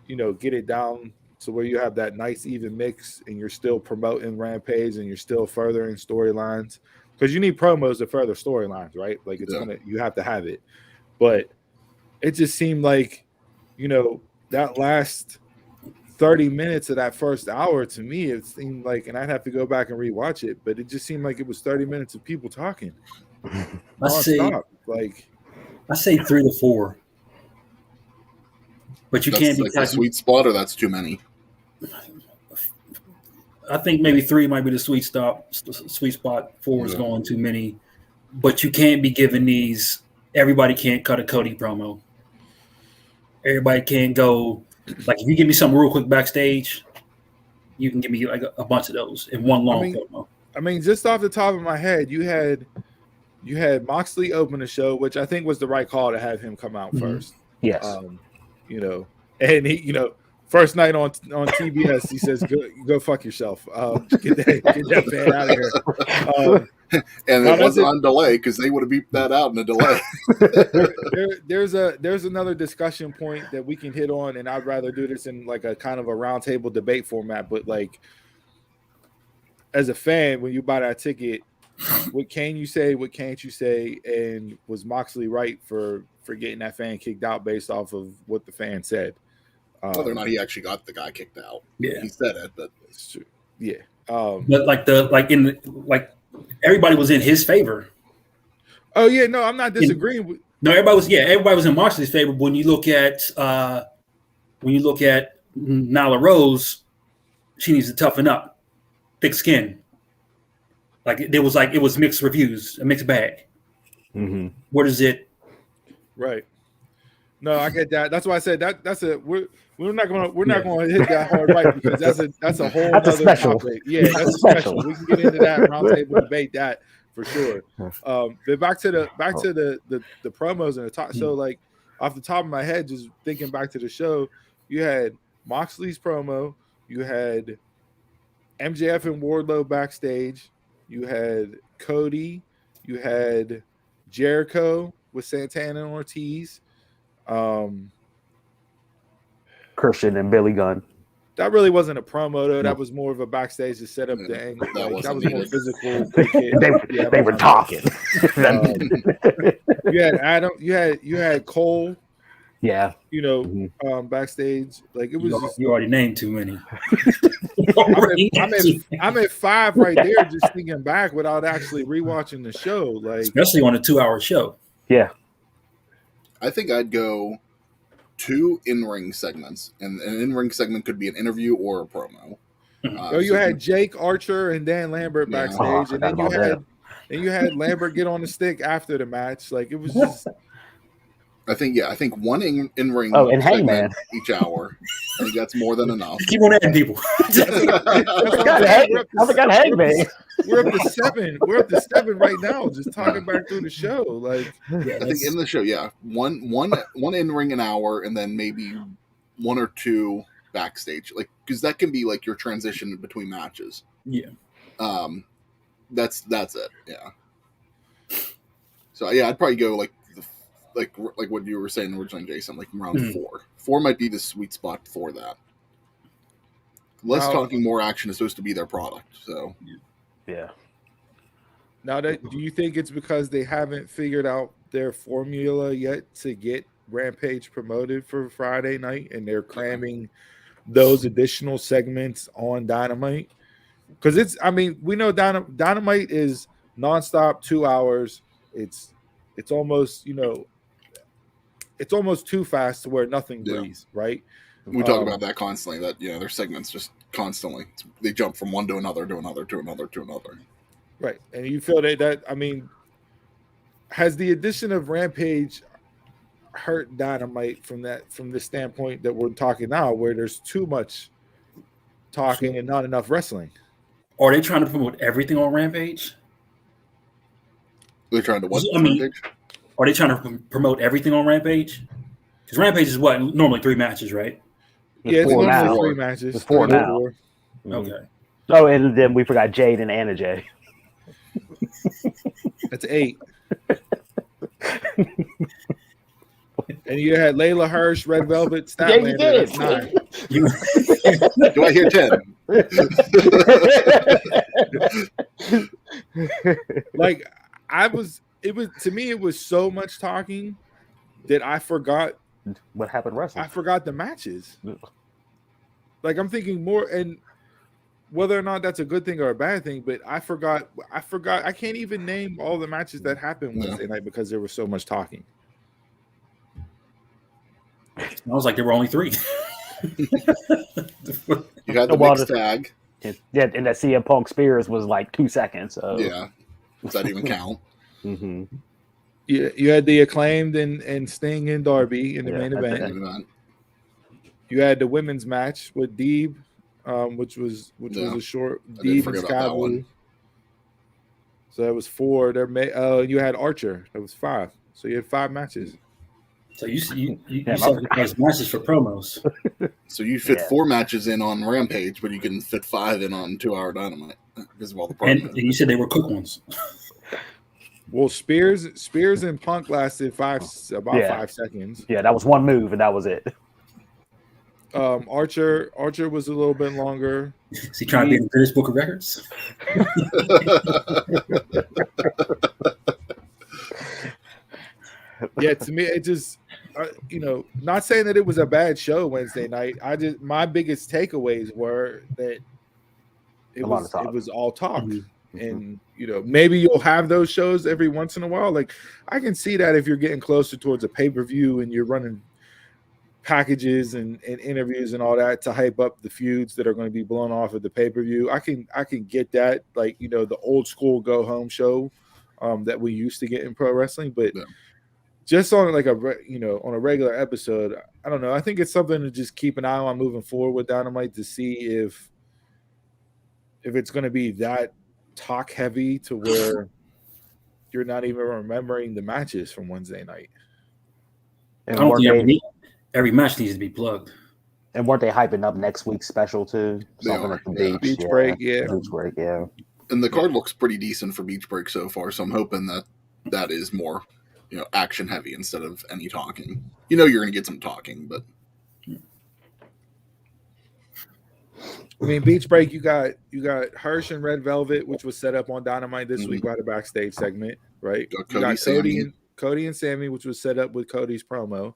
get it down to where you have that nice even mix and you're still promoting Rampage and you're still furthering storylines, because you need promos to further storylines, right? Like you have to have it. But it just seemed like, that last 30 minutes of that first hour, to me, it seemed like, and I'd have to go back and rewatch it, but it just seemed like it was 30 minutes of people talking. I say 3 to 4. But you can't be like a sweet spot, or that's too many. I think maybe 3 might be the sweet spot. 4 is going too many. But you can't be giving these. Everybody can't cut a Cody promo. Everybody can't go. Like if you give me something real quick backstage, you can give me like a bunch of those in one long promo. I mean, just off the top of my head, you had Moxley open the show, which I think was the right call to have him come out first. Yes. And he, first night on TBS, he says, "Go fuck yourself. Get that fan out of here." And it wasn't on delay because they would have beeped that out in a delay. There's another discussion point that we can hit on, and I'd rather do this in like a kind of a roundtable debate format. But like, as a fan, when you buy that ticket, what can you say? What can't you say? And was Moxley right for getting that fan kicked out based off of what the fan said? Whether or not he actually got the guy kicked out, he said it, but it's true. Yeah. But everybody was in his favor. Oh yeah, no, I'm not disagreeing with. No, everybody was in Moxley's favor. But when you look at Nyla Rose, she needs to toughen up, thick skin. It was mixed reviews, a mixed bag. Mm-hmm. What is it? Right. No, I get that. That's why I said we're not going to hit that hard right because that's a whole other topic. Yeah, that's a special. We can get into that roundtable debate that for sure. But back to the promos and the top. So like off the top of my head, just thinking back to the show, you had Moxley's promo, you had MJF and Wardlow backstage, you had Cody, you had Jericho with Santana and Ortiz. Christian and Billy Gunn. That really wasn't a promo though. That was more of a backstage to set up the angle. That was more physical. They were talking. You had Adam. You had Cole. Yeah. Backstage. Like it was. You already named too many. I'm at 5 right there, just thinking back without actually rewatching the show. Like especially on a 2-hour show. Yeah. I think I'd go 2 in-ring segments, and an in-ring segment could be an interview or a promo. You had Jake Archer and Dan Lambert backstage, and then you had Lambert get on the stick after the match. Like it was just. I think one in-ring and Hangman each hour. I think that's more than enough. Keep on adding people. I forgot Hangman. We're up to 7. We're up to 7 right now, just talking back through the show. Like I think in the show, one in-ring an hour, and then maybe 1 or 2 backstage, like because that can be like your transition between matches. Yeah. That's it. Yeah. So yeah, I'd probably go like what you were saying originally, Jason, like round 4. 4 might be the sweet spot for that. Less talking, more action is supposed to be their product. So yeah. Now, do you think it's because they haven't figured out their formula yet to get Rampage promoted for Friday night, and they're cramming those additional segments on Dynamite? Because we know Dynamite is nonstop 2 hours. It's almost it's almost too fast to where nothing breathes, right? We talk about that constantly. That their segments just constantly they jump from one to another to another to another to another. Right, and you feel that has the addition of Rampage hurt Dynamite from the standpoint that we're talking now, where there's too much talking and not enough wrestling? Are they trying to promote everything on Rampage? They're trying to what? Rampage? Are they trying to promote everything on Rampage? Because Rampage is what, normally 3 matches, right? Yeah, it's normally 3 matches. It's 4 now. Okay. Oh, and then we forgot Jade and Anna Jay. That's 8. And you had Layla Hirsch, Red Velvet, Statlander. That's 9. Do I hear 10? Like it was so much talking that I forgot what happened wrestling. I forgot the matches. Like I'm thinking more, and whether or not that's a good thing or a bad thing, but I forgot. I can't even name all the matches that happened Wednesday night because there was so much talking. I was like, there were only 3. You had the mixed tag. Yeah, and that CM Punk Spears was like 2 seconds. So. Yeah. Does that even count? Mm-hmm. You had the Acclaimed and Sting and Darby in the main event. You had the women's match with Deeb, which was a short Deeb and Sky Blue. So that was 4. You had Archer. That was 5. So you had 5 matches. So you sacrificed matches for promos. So you fit 4 matches in on Rampage, but you can fit 5 in on 2-hour Dynamite because of all the promos. And you said they were quick ones. Well, Spears and Punk lasted 5 seconds. Yeah, that was one move, and that was it. Archer was a little bit longer. Is he trying to be in the British Book of Records? Yeah, to me, it just not saying that it was a bad show Wednesday night. My biggest takeaways were that it was all talk. and maybe you'll have those shows every once in a while. Like I can see that if you're getting closer towards a pay-per-view and you're running packages and interviews and all that to hype up the feuds that are going to be blown off at the pay-per-view. I can get that, like the old school go home show that we used to get in pro wrestling, but just on like on a regular episode, I don't know. I think it's something to just keep an eye on moving forward with Dynamite to see if it's going to be that talk heavy to where you're not even remembering the matches from Wednesday night. And I don't think every match needs to be plugged. And weren't they hyping up next week's special too? Something at the beach. Beach break, yeah. Beach break, yeah. And the card looks pretty decent for Beach Break so far, so I'm hoping that is more, action heavy instead of any talking. You're going to get some talking, but I mean, Beach Break, you got Hirsch and Red Velvet, which was set up on Dynamite this week by the backstage segment, right? You got Cody and Sammy, which was set up with Cody's promo.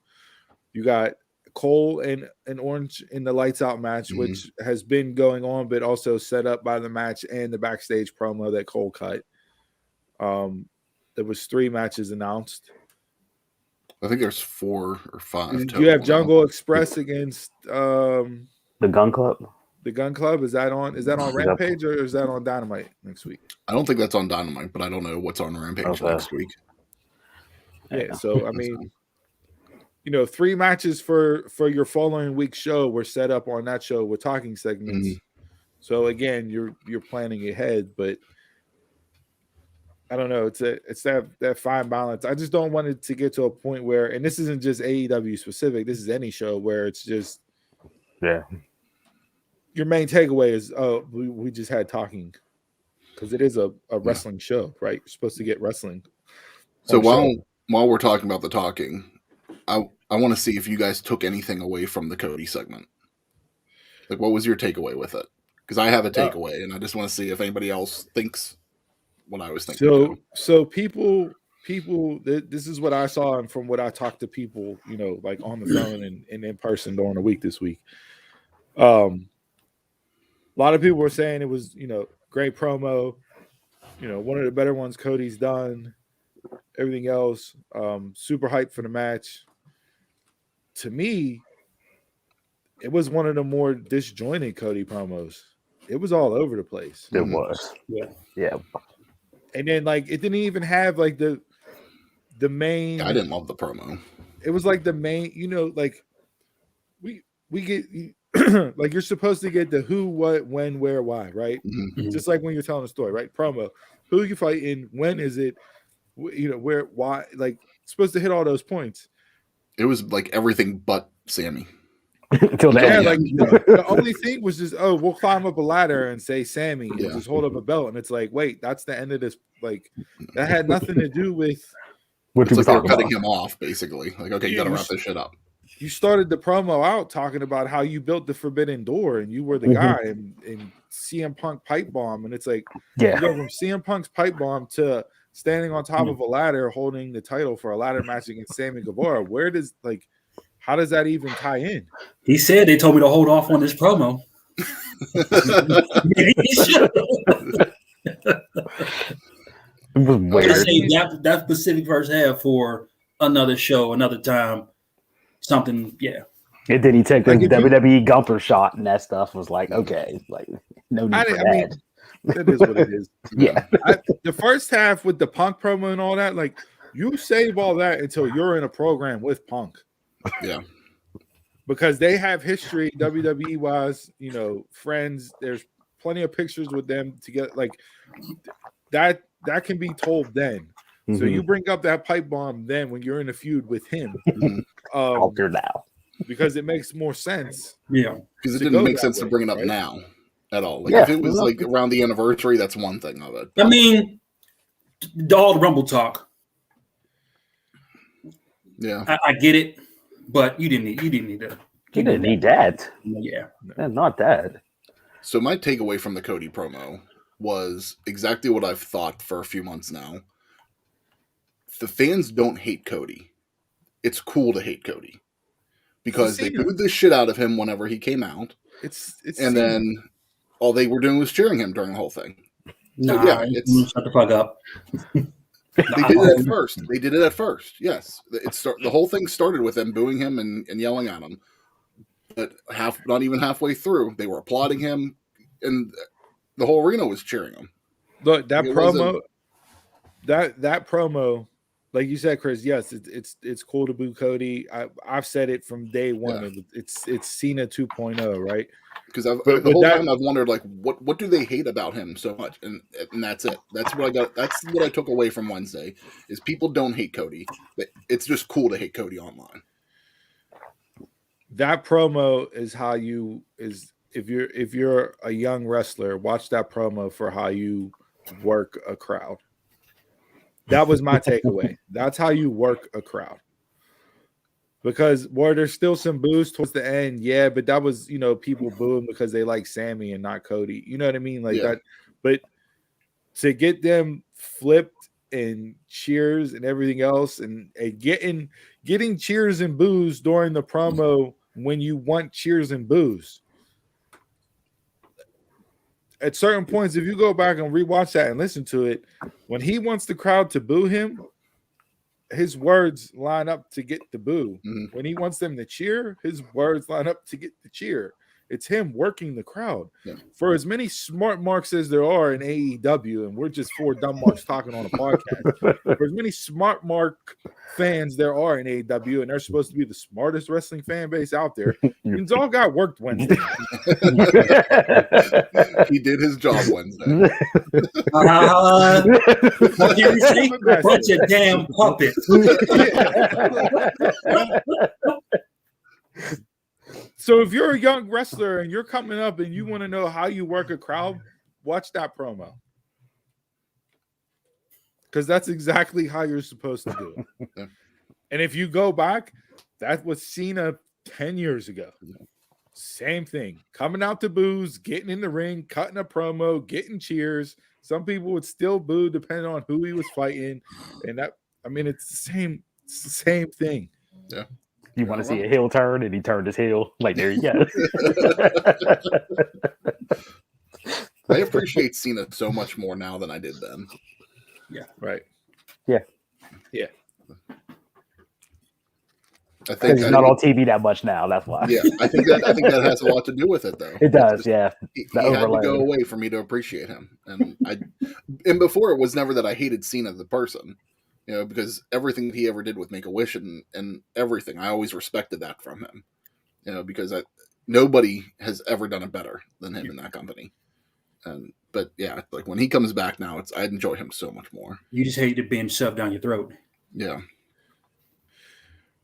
You got Cole and Orange in the Lights Out match, which has been going on, but also set up by the match and the backstage promo that Cole cut. There was 3 matches announced. I think there's 4 or 5. You have Jungle Express against the Gun Club. The Gun Club, is that on Rampage or is that on Dynamite next week? I don't think that's on Dynamite, but I don't know what's on Rampage next week. Yeah, so I mean, 3 matches for your following week show were set up on that show with talking segments. So again, you're planning ahead, but I don't know. It's that fine balance. I just don't want it to get to a point where, and this isn't just AEW specific. This is any show where it's just your main takeaway is, we just had talking, because it is a wrestling show, right? You're supposed to get wrestling. So while we're talking about the talking, I want to see if you guys took anything away from the Cody segment. Like, what was your takeaway with it? Because I have a takeaway, and I just want to see if anybody else thinks what I was thinking. So people, this is what I saw, and from what I talked to people, like on the phone and in person during the week this week. A lot of people were saying it was, great promo, one of the better ones Cody's done, everything else, super hyped for the match. To me, it was one of the more disjointed Cody promos. It was all over the place. It was. Yeah. And then, like, it didn't even have, like, the main... I didn't love the promo. It was, like, the main, like, we get... like, you're supposed to get the who, what, when, where, why, right? Just like when you're telling a story, right? Promo. Who you fighting? When is it? Where, why? Like, supposed to hit all those points. It was like everything but Sammy. Until that. Yeah, like the only thing was just, we'll climb up a ladder and say Sammy and just hold up a belt, and it's like, wait, that's the end of this. Like, that had nothing to do with. What it's like they're cutting him off, basically. Like, okay, you got to wrap this shit up. You started the promo out talking about how you built the Forbidden Door and you were the guy, and CM Punk pipe bomb, and it's like, you go from CM Punk's pipe bomb to standing on top of a ladder holding the title for a ladder match against Sammy Guevara. Where does, like, how does that even tie in? He said they told me to hold off on this promo. It was weird. That specific first half for another show, another time, something, And then he took the WWE Gunther shot, and that stuff was like, okay, like, no need for that. I mean, that is what it is. The first half with the Punk promo and all that, like, you save all that until you're in a program with Punk. Yeah. Because they have history, WWE wise, friends. There's plenty of pictures with them together. Like, that can be told then. So you bring up that pipe bomb then when you're in a feud with him. Alter now. Because it makes more sense. Yeah. Because it didn't make sense to bring it up now at all. Like, if it was like around the anniversary, that's one thing of it. I mean, all the Rumble talk. Yeah. I get it, but you didn't need to. You didn't need that. Yeah. Not that. So my takeaway from the Cody promo was exactly what I've thought for a few months now. The fans don't hate Cody. It's cool to hate Cody because they booed the shit out of him whenever he came out. It's then all they were doing was cheering him during the whole thing. Nah, yeah, shut the fuck up. They did it at first. They did it at first. Yes, the whole thing started with them booing him and yelling at him. But not even halfway through, they were applauding him, and the whole arena was cheering him. Look, that promo, that promo, like you said, Chris. Yes, it's cool to boo Cody. I've said it from day one. Yeah. It's Cena 2.0, right? Because the whole time I've wondered, like, what do they hate about him so much? And that's it. That's what I got. That's what I took away from Wednesday. Is people don't hate Cody. It's just cool to hate Cody online. That promo is how if you're a young wrestler, watch that promo for how you work a crowd. That was my takeaway. That's how you work a crowd. Because there's still some boos towards the end, yeah, but that was, people booing because they like Sammy and not Cody. You know what I mean? Like that. But to get them flipped and cheers and everything else, and getting cheers and boos during the promo when you want cheers and boos. At certain points, if you go back and rewatch that and listen to it, when he wants the crowd to boo him, his words line up to get the boo. Mm-hmm. When he wants them to cheer, his words line up to get the cheer. It's him working the crowd. Yeah. For as many smart marks as there are in AEW, and we're just four dumb marks talking on a podcast, for as many smart mark fans there are in AEW, and they're supposed to be the smartest wrestling fan base out there, it's all got worked Wednesday. He did his job Wednesday. Bunch of damn puppets. So if you're a young wrestler and you're coming up and you want to know how you work a crowd, watch that promo. Because that's exactly how you're supposed to do it. And if you go back, that was Cena 10 years ago. Same thing. Coming out to boos, getting in the ring, cutting a promo, getting cheers. Some people would still boo depending on who he was fighting. And it's the same thing. Yeah. You want to see a heel turn, and he turned his heel. Like, there you go. I appreciate Cena so much more now than I did then. Yeah. Right. Yeah. Yeah. I think he's not on TV that much now. That's why. Yeah, I think that has a lot to do with it, though. It does. Yeah. He had to go away for me to appreciate him, and before it was never that I hated Cena the person. Because everything he ever did with Make-A-Wish and everything, I always respected that from him. Because nobody has ever done it better than him in that company. But yeah, like when he comes back now, I enjoy him so much more. You just hated being shoved down your throat. Yeah.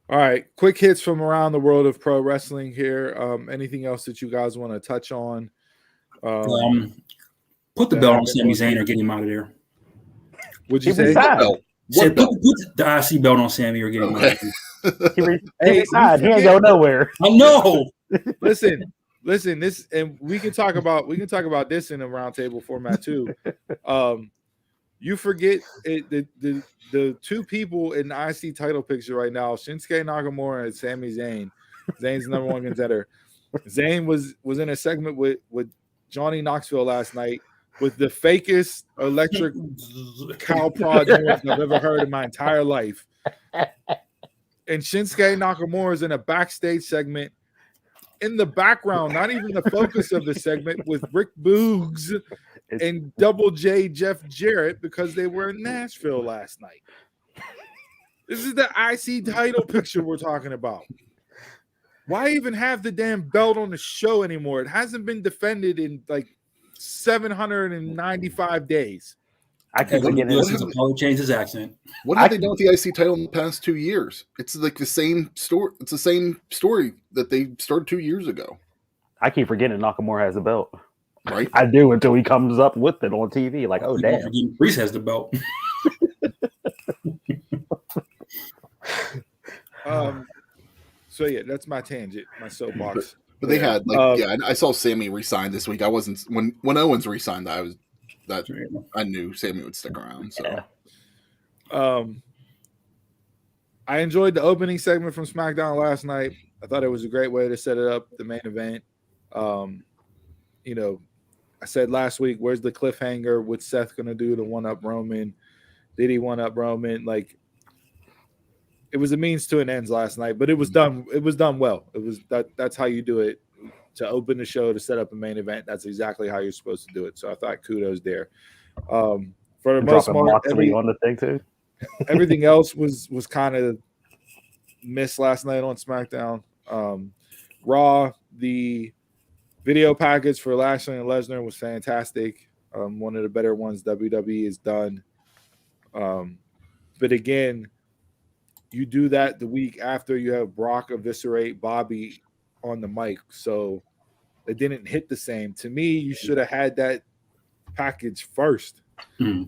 All right, quick hits from around the world of pro wrestling here. Anything else that you guys want to touch on? Put the belt on Sami Zayn or get him out of there. Would you say? Said, put the IC belt on Sammy or get him out. He ain't go nowhere. I know. Listen. This, and we can talk about this in a roundtable format too. You forget the two people in the IC title picture right now: Shinsuke Nakamura and Sami Zayn. Zayn's number one contender. Zayn was in a segment with Johnny Knoxville last night with the fakest electric cow prod noise I've ever heard in my entire life. And Shinsuke Nakamura is in a backstage segment in the background, not even the focus of the segment, with Rick Boogs and Double J Jeff Jarrett because they were in Nashville last night. This is the IC title picture we're talking about. Why even have the damn belt on the show anymore? It hasn't been defended in like 795 days. I keep forgetting. Apollo changed his accent. What have they done with the IC title in the past 2 years? It's like the same story. It's the same story that they started 2 years ago. I keep forgetting Nakamura has a belt. Right. I do until he comes up with it on TV. Like, oh damn, Priest has the belt. So yeah, that's my tangent, my soapbox. But they had I saw Sammy resign this week. I wasn't when Owens resigned. I knew Sammy would stick around. So, I enjoyed the opening segment from SmackDown last night. I thought it was a great way to set it up, the main event. I said last week, where's the cliffhanger? What's Seth going to do to one-up Roman? Did he one-up Roman? Like, it was a means to an end last night, but it was done. It was done well. It was that's how you do it to open the show, to set up a main event. That's exactly how you're supposed to do it. So I thought kudos there. For the most part, on the thing too. Everything else was kind of missed last night on SmackDown. Raw, the video package for Lashley and Lesnar was fantastic. One of the better ones WWE has done. But again, you do that the week after you have Brock eviscerate Bobby on the mic. So it didn't hit the same. To me, you should have had that package first. Mm-hmm.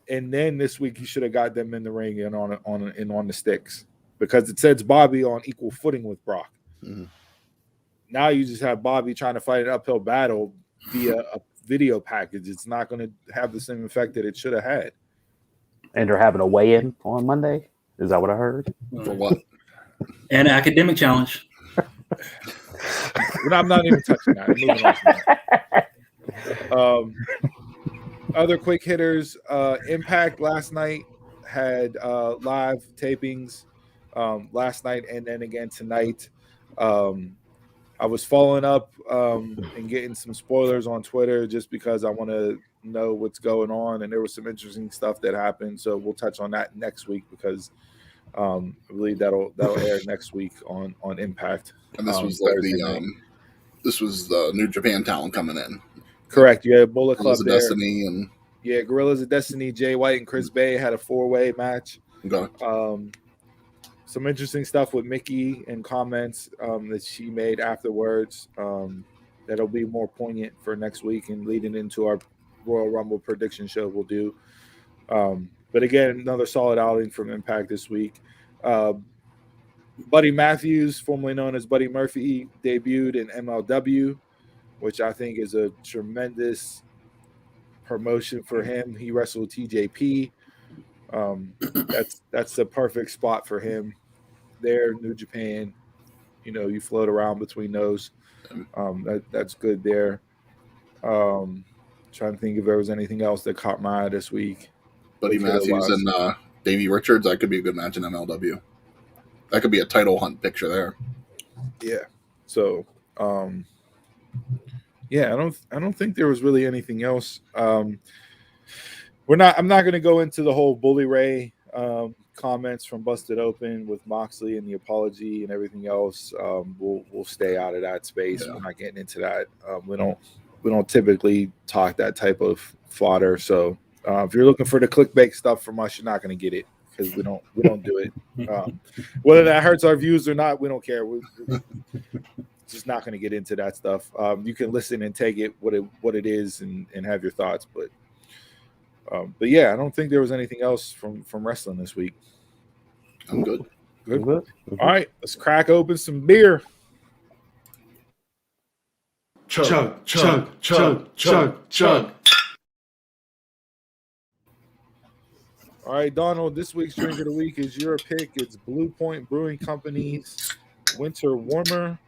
And then this week you should have got them in the ring and on the sticks, because it sets Bobby on equal footing with Brock. Mm-hmm. Now you just have Bobby trying to fight an uphill battle via a video package. It's not going to have the same effect that it should have had. And they're having a weigh-in on Monday. Is that what I heard? For what? And an academic challenge. I'm not even touching that. I'm moving on from that. Other quick hitters. Impact last night had live tapings last night and then again tonight. I was following up and getting some spoilers on Twitter just because I want to know what's going on, and there was some interesting stuff that happened. So we'll touch on that next week, because I believe that'll air next week on Impact. And this was like this was the New Japan talent coming in. Correct. Yeah, Bullet Club Gorillas of Destiny and Gorillas of Destiny. Jay White and Chris Bay had a 4-way match. Okay. Some interesting stuff with Mickey and comments that she made afterwards. That'll be more poignant for next week and leading into our Royal Rumble prediction show we'll do. But again, another solid outing from Impact this week. Buddy Matthews, formerly known as Buddy Murphy, debuted in MLW, which I think is a tremendous promotion for him. He wrestled TJP. That's the perfect spot for him there. New Japan, you float around between those. That's good there. Trying to think if there was anything else that caught my eye this week. Buddy Matthews and Davey Richards, that could be a good match in MLW. That could be a title hunt picture there. Yeah. So I don't think there was really anything else. I'm not going to go into the whole Bully Ray comments from Busted Open with Moxley and the apology and everything else. We'll stay out of that space. Yeah. We're not getting into that. We don't typically talk that type of fodder. So if you're looking for the clickbait stuff from us, you're not going to get it, because we don't do it. Whether that hurts our views or not, we don't care. We're just not going to get into that stuff. You can listen and take it what it is and have your thoughts, but yeah, I don't think there was anything else from wrestling this week. I'm good. Good. All right, let's crack open some beer. Chug, chug, chug, chug, chug. All right, Donald, this week's drink of the week is your pick. It's Blue Point Brewing Company's Winter Warmer.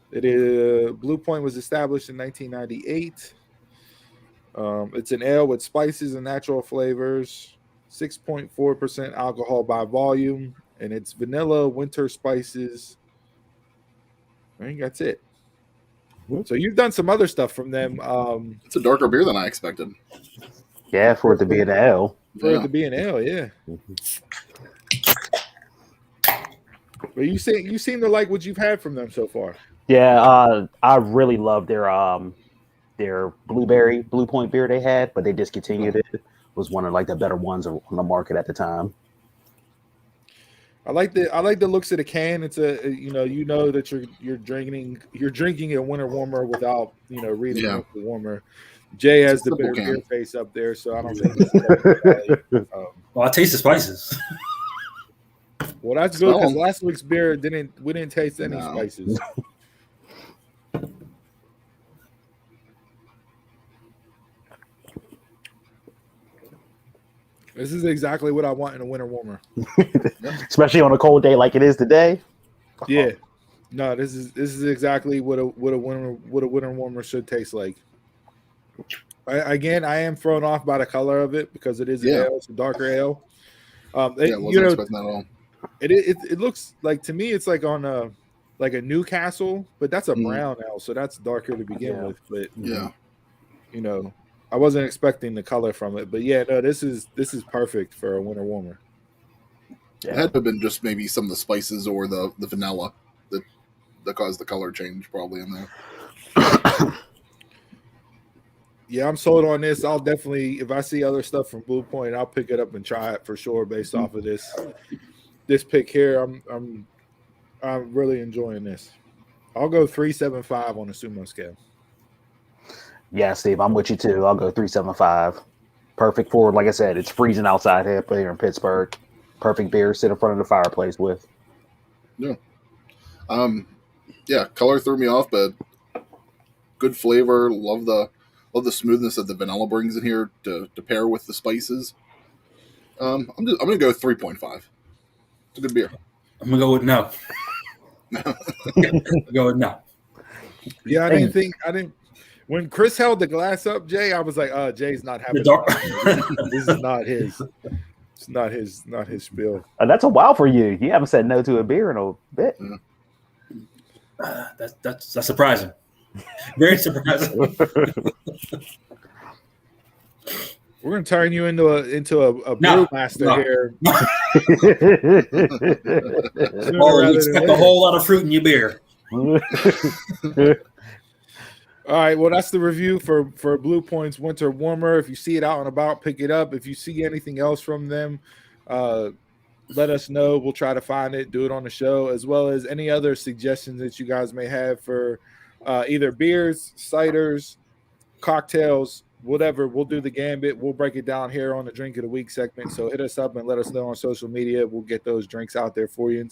Blue Point was established in 1998. It's an ale with spices and natural flavors, 6.4% alcohol by volume, and it's vanilla, winter spices. I think that's it. So you've done some other stuff from them. It's a darker beer than I expected. Yeah, for it to be an ale. It to be an ale, yeah. But you seem to like what you've had from them so far. Yeah, I really love their Blue Point beer they had, but they discontinued it. It was one of like the better ones on the market at the time. I like the looks of the can. It's that you're drinking a winter warmer without reading the warmer. Jay has the bitter beer face up there, so I don't think. Well, I taste the spices. Well, that's good, because last week's beer we didn't taste any spices. This is exactly what I want in a winter warmer, especially on a cold day like it is today. Yeah, no, this is exactly what a winter warmer should taste like. I am thrown off by the color of it because it is an ale, it's a darker ale. I wasn't expecting that at all. It looks like, to me, it's like on a Newcastle, but that's a brown ale, so that's darker to begin with. But I wasn't expecting the color from it. But this is perfect for a winter warmer. It had to have been just maybe some of the spices or the vanilla that caused the color change probably in there. Yeah, I'm sold on this. I'll definitely, if I see other stuff from Blue Point, I'll pick it up and try it for sure based off of this pick here. I'm really enjoying this. I'll go 3.75 on the sumo scale. Yeah, Steve, I'm with you too. I'll go 3.75. Perfect for, like I said, it's freezing outside here in Pittsburgh. Perfect beer to sit in front of the fireplace with. Yeah. Color threw me off, but good flavor. Love the smoothness that the vanilla brings in here to pair with the spices. I'm gonna go 3.5. It's a good beer. I'm gonna go with no. Go with no. Yeah, I didn't. When Chris held the glass up, Jay, I was like, Jay's not having this is not his. It's not his spiel. That's a wow for you. You haven't said no to a beer in a bit. That's surprising. Very surprising. We're gonna turn you into a brewmaster here. You expect a whole lot of fruit in your beer. All right, well, that's the review for Blue Point's Winter Warmer. If you see it out and about, pick it up. If you see anything else from them, let us know. We'll try to find it, do it on the show, as well as any other suggestions that you guys may have for either beers, ciders, cocktails, whatever. We'll do the gambit. We'll break it down here on the Drink of the Week segment. So hit us up and let us know on social media. We'll get those drinks out there for you.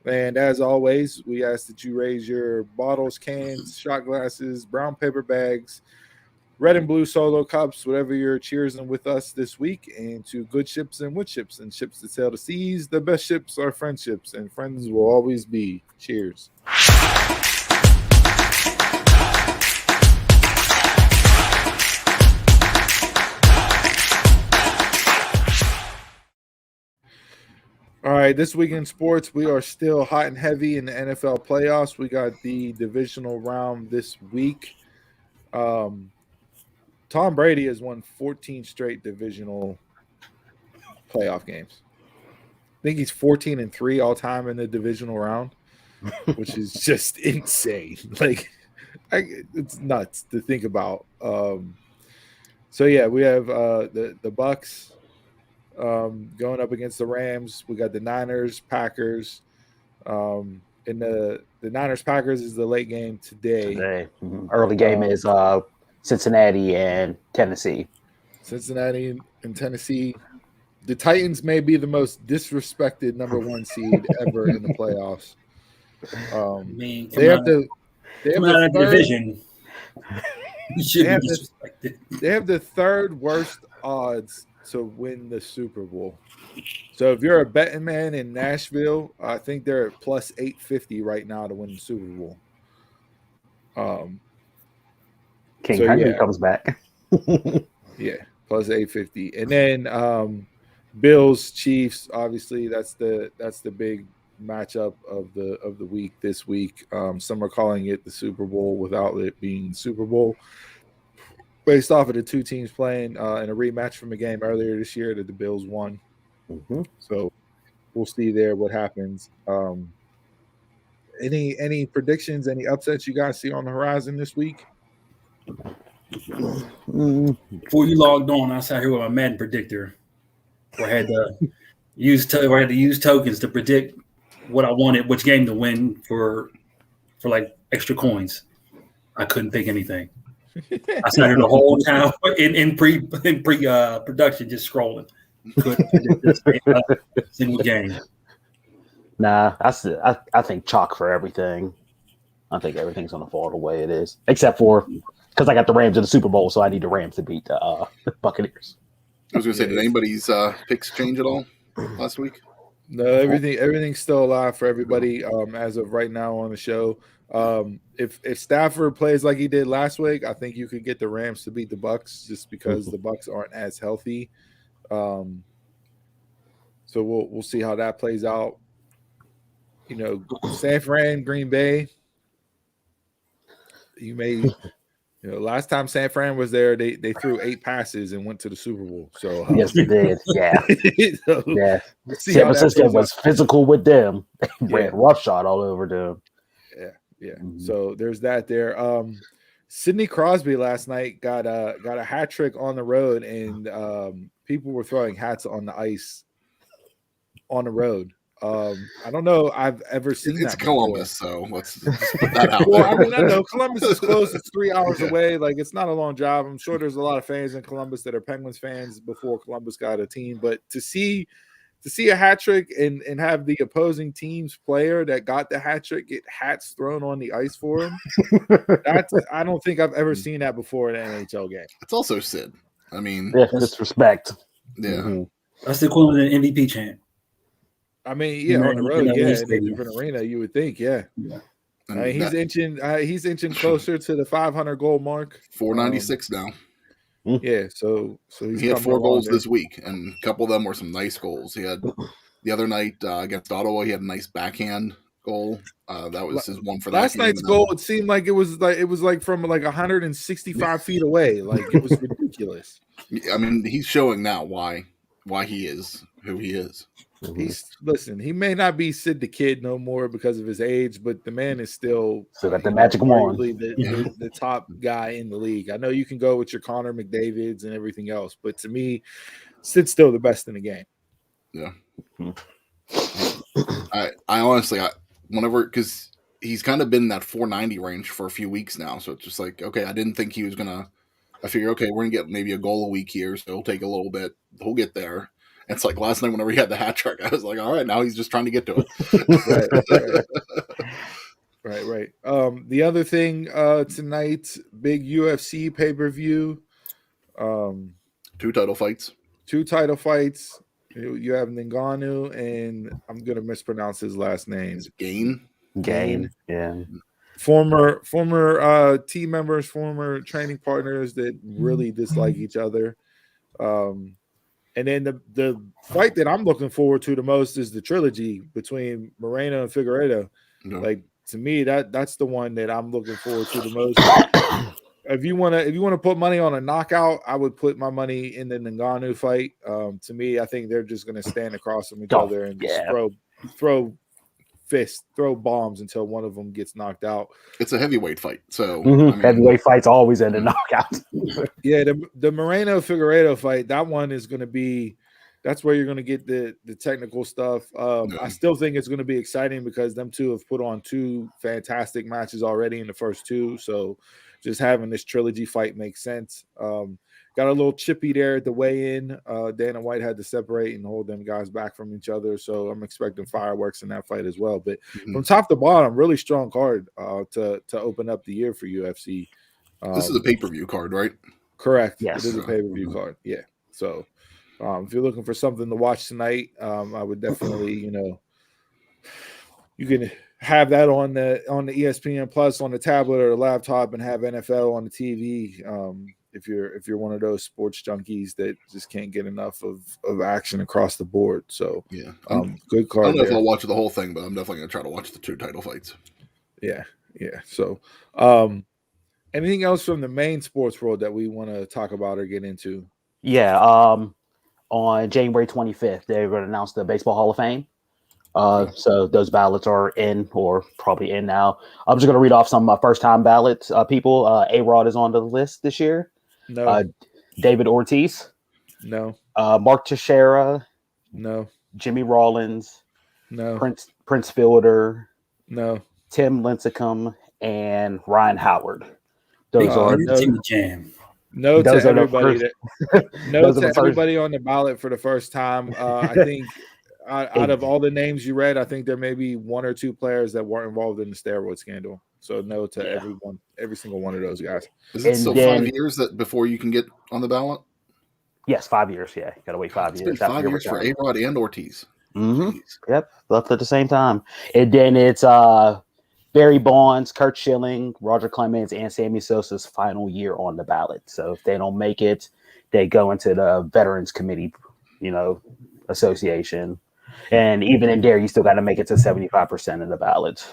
And as always, we ask that you raise your bottles, cans, shot glasses, brown paper bags, red and blue solo cups, whatever you're cheersing with us this week, and to good ships and wood ships and ships that sail the seas. The best ships are friendships, and friends will always be. Cheers. All right, this week in sports, we are still hot and heavy in the NFL playoffs. We got the divisional round this week. Tom Brady has won 14 straight divisional playoff games. I think he's 14-3 all time in the divisional round, which is just insane. It's nuts to think about. We have the Bucks going up against the Rams. We got the Niners, Packers. And the Niners Packers is the late game today. Early game is Cincinnati and Tennessee. Cincinnati and Tennessee. The Titans may be the most disrespected number one seed ever in the playoffs. They have the division. They have the third worst odds to win the Super Bowl. So if you're a betting man in Nashville, I think they're at plus 850 right now to win the Super Bowl. King Henry comes back. Yeah, plus 850. And then Bills, Chiefs, obviously that's the big matchup of the week this week. Some are calling it the Super Bowl without it being Super Bowl, based off of the two teams playing in a rematch from a game earlier this year that the Bills won. So we'll see there what happens. Any predictions, any upsets you guys see on the horizon this week? Before you logged on, I sat here with my Madden predictor. Where I had to use tokens to predict what I wanted, which game to win for like extra coins. I couldn't think anything. I sat here the whole time in production just scrolling. Couldn't predict this single game. Nah, I think chalk for everything. I think everything's going to fall the way it is, except for because I got the Rams in the Super Bowl, so I need the Rams to beat the Buccaneers. I was going to say, did anybody's picks change at all last week? No, everything's still alive for everybody as of right now on the show. If Stafford plays like he did last week, I think you could get the Rams to beat the Bucks just because the Bucks aren't as healthy. So we'll see how that plays out. San Fran, Green Bay. Last time San Fran was there, they threw 8 passes and went to the Super Bowl. So yes, they did. Yeah, so yeah. See San Francisco was physical with them. Ran roughshod all over them. Yeah. So there's that there. Sidney Crosby last night got a hat trick on the road, and people were throwing hats on the ice on the road. I don't know I've ever seen that. It's Columbus, so let's put that out well, there. I mean, I know Columbus is close. It's 3 hours away. Like, it's not a long job. I'm sure there's a lot of fans in Columbus that are Penguins fans before Columbus got a team. But to see a hat trick and have the opposing team's player that got the hat trick get hats thrown on the ice for him, I don't think I've ever seen that before in an NHL game. It's also Sid. I mean, it's respect. Yeah. That's the equivalent of an MVP chant. I mean, on the road, in a different arena, you would think, yeah. He's inching closer to the 500 goal mark. 496 now. Yeah, so he had 4 goals this week, and a couple of them were some nice goals. He had the other night against Ottawa. He had a nice backhand goal. That was his one for that last night's goal. It seemed like it was like from like 165 feet away. Like, it was ridiculous. I mean, he's showing now why he is who he is. He may not be Sid the Kid no more because of his age, but the man is still got the magic wand. The top guy in the league. I know you can go with your Connor McDavids and everything else, but to me, Sid's still the best in the game. Yeah. I honestly, whenever, because he's kind of been in that 490 range for a few weeks now, so it's just like, okay, I didn't think he was gonna. I figure, okay, we're gonna get maybe a goal a week here, so it'll take a little bit. He'll get there. It's like last night whenever he had the hat trick, I was like, all right, now he's just trying to get to it. Right. The other thing tonight, big UFC pay-per-view. 2 title fights. You have Ngannou, and I'm going to mispronounce his last name. Is it Gain? Gain, yeah. Former team members, former training partners that really dislike each other. And then the fight that I'm looking forward to the most is the trilogy between Moreno and Figueiredo. No. Like, to me, that's the one that I'm looking forward to the most. If you want to put money on a knockout, I would put my money in the Ngannou fight. To me, I think they're just going to stand across from each other and just throw fists, throw bombs until one of them gets knocked out. It's a heavyweight fight, so heavyweight fights always end in knockouts. Yeah, the Moreno Figueiredo fight, that one is going to be. That's where you're going to get the technical stuff. I still think it's going to be exciting because them two have put on 2 fantastic matches already in the first 2. So just having this trilogy fight makes sense. Got a little chippy there at the weigh-in. Dana White had to separate and hold them guys back from each other. So I'm expecting fireworks in that fight as well. But from top to bottom, really strong card to open up the year for UFC. This is a pay-per-view card, right? Correct. Yes. It is a pay-per-view card. Yeah. So if you're looking for something to watch tonight, I would definitely, you can have that on the ESPN Plus on the tablet or the laptop and have NFL on the TV. If you're one of those sports junkies that just can't get enough of action across the board. So yeah, good card. I don't know if I'll watch the whole thing, but I'm definitely gonna try to watch the 2 title fights. Yeah. So anything else from the main sports world that we want to talk about or get into? Yeah, on January 25th, they're going to announce the Baseball Hall of Fame. So those ballots are in, or probably in now. I'm just going to read off some first-time ballots people. A-Rod is on the list this year. No. David Ortiz. No. Mark Teixeira. No. Jimmy Rollins. No. Prince Fielder. No. Tim Lincecum and Ryan Howard. Those are jam. No to everybody. No to everybody on the ballot for the first time. I think out of all the names you read, I think there may be 1 or 2 players that weren't involved in the steroid scandal. So no to everyone, every single one of those guys. Is it still 5 years that before you can get on the ballot? Yes, 5 years. Yeah, you got to wait 5 years. It's been 5 years for A-Rod and Ortiz. Mm-hmm. Yep, left at the same time. And then it's Barry Bonds, Kurt Schilling, Roger Clemens, and Sammy Sosa's final year on the ballot. So if they don't make it, they go into the Veterans Committee, association. And even in there, you still got to make it to 75% of the ballot.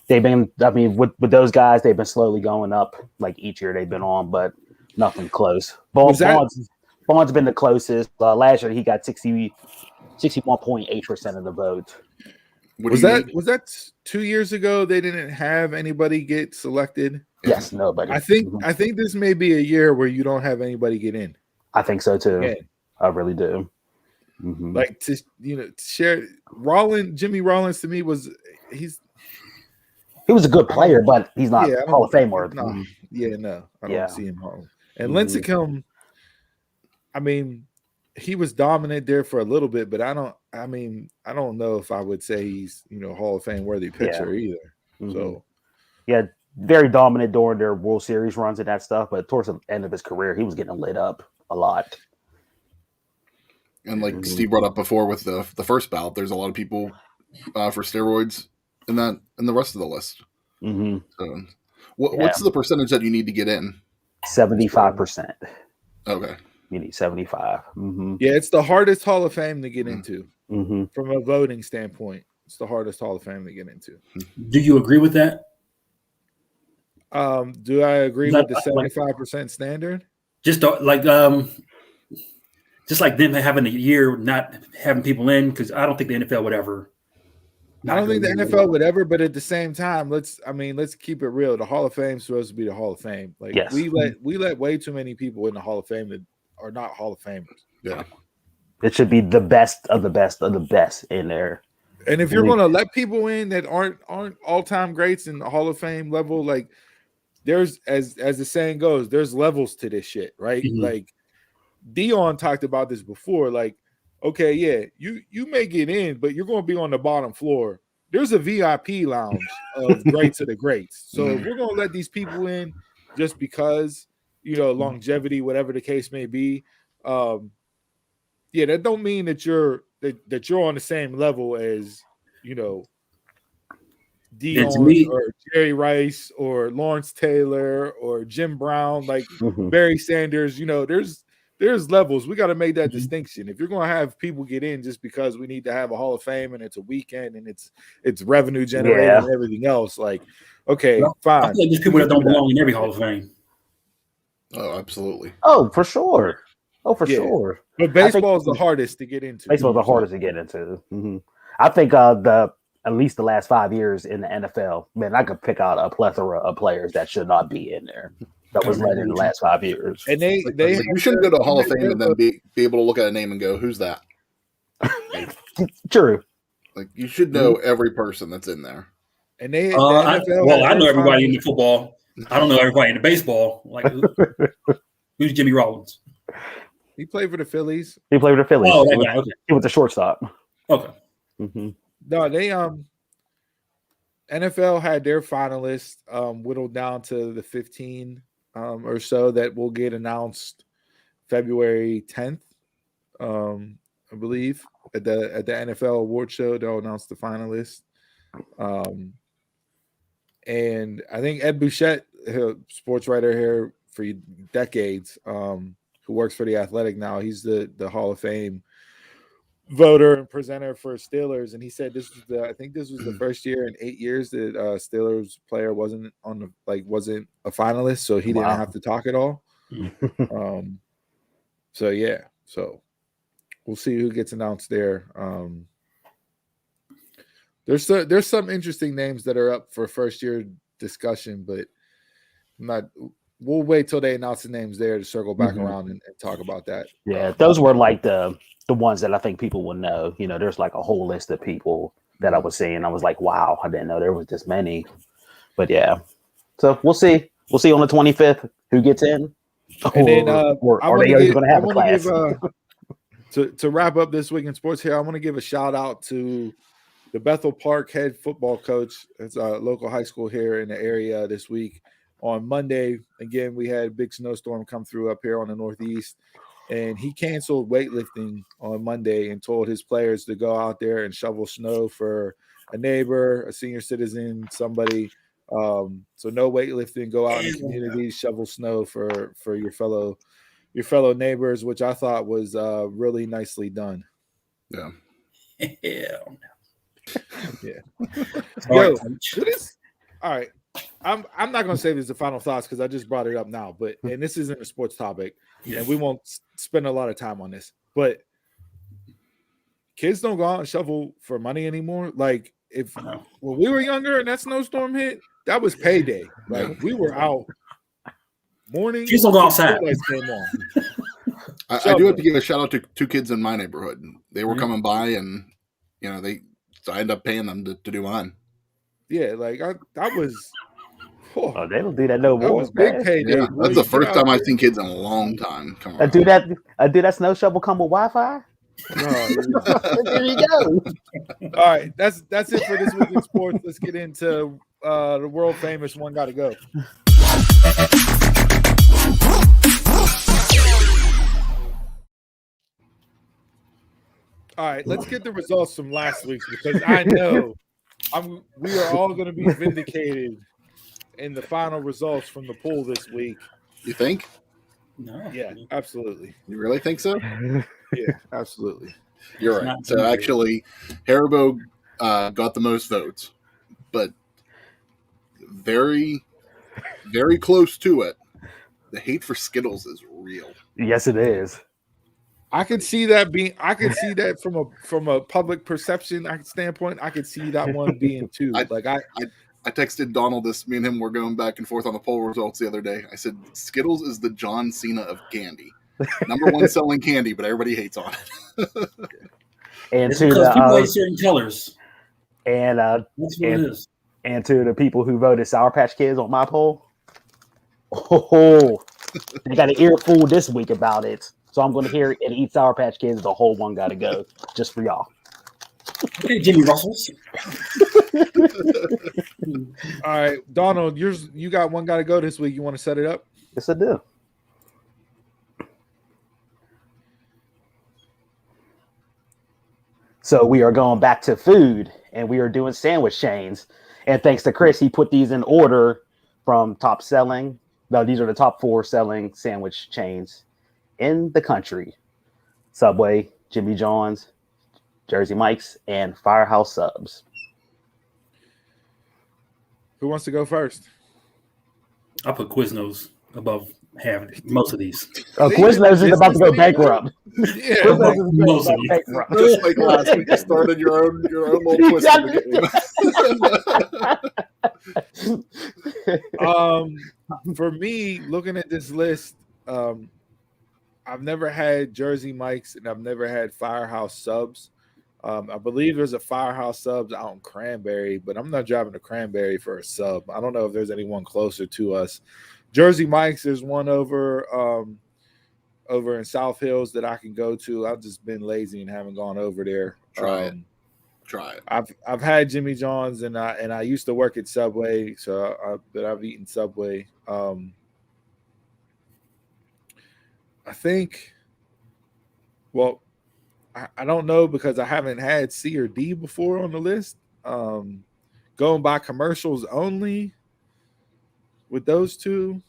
They've been, with those guys, they've been slowly going up like each year they've been on, but nothing close. Bond's been the closest. Last year, he got 61.8% of the vote. Was that 2 years ago? They didn't have anybody get selected. Yes, nobody. I think this may be a year where you don't have anybody get in. I think so too. Yeah. I really do. Mm-hmm. Like to share Jimmy Rollins to me he was a good player, but he's not Hall of Fame worthy. No, I don't see him Hall. And Mm-hmm. Lincecum, he was dominant there for a little bit, but I don't know if I would say he's Hall of Fame worthy pitcher either. Mm-hmm. So very dominant during their World Series runs and that stuff, but towards the end of his career, he was getting lit up a lot. And like Steve brought up before with the first ballot, there's a lot of people for steroids in the rest of the list. Mm-hmm. So, what's the percentage that you need to get in? 75%. Okay. You need 75. Mm-hmm. Yeah, it's the hardest Hall of Fame to get into from a voting standpoint. It's the hardest Hall of Fame to get into. Do you agree with that? Do I agree with the 75% standard? Just like them having a year not having people in, because I don't think the NFL would ever. I don't think the NFL would ever, but at the same time, let's keep it real. The Hall of Fame is supposed to be the Hall of Fame. Like we let way too many people in the Hall of Fame that are not Hall of Famers. Yeah, it should be the best of the best of the best in there. And if you're going to let people in that aren't all-time greats in the Hall of Fame level, like there's as the saying goes, there's levels to this shit, right? Mm-hmm. Like Dion talked about this before. Like, okay, yeah, you may get in, but you're going to be on the bottom floor. There's a VIP lounge of greats of the greats. So if we're going to let these people in just because, longevity, whatever the case may be, that don't mean that you're on the same level as, Dion or Jerry Rice or Lawrence Taylor or Jim Brown, like Barry Sanders. There's levels. We got to make that distinction. If you're going to have people get in just because we need to have a Hall of Fame and it's a weekend and it's revenue generating and everything else, like, okay, fine. I feel like there's people that don't belong in every Hall of Fame. Oh, absolutely. Oh, for sure. Sure. But baseball is the hardest to get into. Baseball is the hardest to get into. Mm-hmm. I think at least the last 5 years in the NFL, man, I could pick out a plethora of players that should not be in there. That was led in the last 5 years. And they you shouldn't go to a Hall of Fame and then be able to look at a name and go, who's that? True. Like you should know every person that's in there. And they I know everybody in the football. I don't know everybody in the baseball. Like who's Jimmy Rollins? He played for the Phillies. Oh, that guy. Okay. He was the shortstop. Okay. Mm-hmm. No, they NFL had their finalists whittled down to the 15 or so that will get announced February 10th, I believe, at the NFL award show. They'll announce the finalists. And I think Ed Bouchette, sports writer here for decades, who works for The Athletic now, he's the Hall of Fame voter and presenter for Steelers, and he said this was the first year in 8 years that Steelers player wasn't a finalist, so he didn't have to talk at all. So we'll see who gets announced there. There's some interesting names that are up for first year discussion, but we'll wait till they announce the names there to circle back around and talk about that. Yeah, those were like the ones that I think people will know. There's like a whole list of people that I was seeing. I was like, wow, I didn't know there was this many. But yeah, so we'll see. We'll see on the 25th who gets in. And then or are they even going to have a class? To wrap up this week in sports here, I want to give a shout out to the Bethel Park head football coach. It's a local high school here in the area this week. On Monday, again, we had a big snowstorm come through up here on the Northeast. and he canceled weightlifting on Monday and told his players to go out there and shovel snow for a neighbor, a senior citizen, somebody. So no weightlifting. Go out in the community, shovel snow for your fellow neighbors, which I thought was really nicely done. Yeah. Yeah. Yo, what is all right? I'm not gonna say this is the final thoughts because I just brought it up now, but and this isn't a sports topic, and we won't spend a lot of time on this. But kids don't go out and shovel for money anymore. Like when we were younger and that snowstorm hit, that was payday. Like we were out morning. Kids don't go outside. Came on. I do have to give a shout out to 2 kids in my neighborhood. They were coming by, and so I ended up paying them to do mine. Yeah, like that was. Oh, they don't do that no more. That was big payday. Yeah, that's the first time I've seen kids in a long time. Come on. Do that snow shovel come with Wi-Fi? There you go. All right, that's it for this week in sports. Let's get into the world famous One Gotta Go. All right, let's get the results from last week's because I know we are all going to be vindicated in the final results from the pool this week. You think? No. Yeah, absolutely. You really think so? Yeah, absolutely. You're right. So actually, Haribo got the most votes, but very, very close to it. The hate for Skittles is real. Yes, it is. I could see that from a public perception standpoint. I could see that one being too. I texted Donald this. Me and him were going back and forth on the poll results the other day. I said Skittles is the John Cena of candy, #1 selling candy, but everybody hates on it. And it's because people hate certain colors. And that's what it is. And to the people who voted Sour Patch Kids on my poll, they got an earful this week about it. So I'm going to hear it and eat Sour Patch Kids. The whole one got to go just for y'all. Okay, Jimmy Russells. All right, Donald, you got one got to go this week. You want to set it up? Yes, I do. So we are going back to food, and we are doing sandwich chains. And thanks to Chris, he put these in order from top selling. No, these are the top 4 selling sandwich chains in the country: Subway, Jimmy John's, Jersey Mike's, and Firehouse Subs. Who wants to go first? I put Quiznos above most of these. Quiznos is about to go bankrupt. Yeah, most of these. Just like last week, you started your own little twist in the game. For me, looking at this list, I've never had Jersey Mike's and I've never had Firehouse Subs. I believe there's a Firehouse Subs out in Cranberry, but I'm not driving to Cranberry for a sub. I don't know if there's anyone closer to us. Jersey Mike's, there's one over in South Hills that I can go to. I've just been lazy and haven't gone over there. Try it. I've had Jimmy John's and I used to work at Subway, so I've eaten Subway. I think, well, I don't know because I haven't had C or D before on the list. Going by commercials only with those two,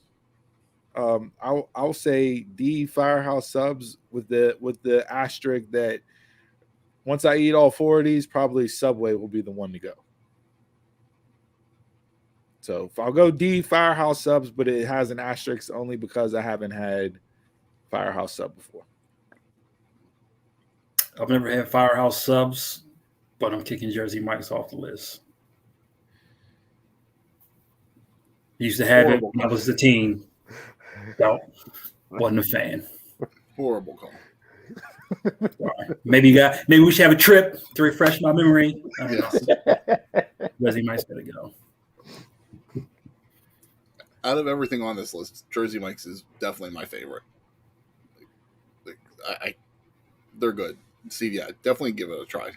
I'll say D, Firehouse Subs, with the asterisk that once I eat all 4 of these, probably Subway will be the one to go. So if I'll go D, Firehouse Subs, but it has an asterisk only because I haven't had Firehouse Sub before. I've never had Firehouse Subs, but I'm kicking Jersey Mike's off the list. Used to have it when I was a teen. No, wasn't a fan. Horrible call. Right. Maybe we should have a trip to refresh my memory. I don't know. Jersey Mike's gotta go. Out of everything on this list, Jersey Mike's is definitely my favorite. They're good. See, yeah, definitely give it a try.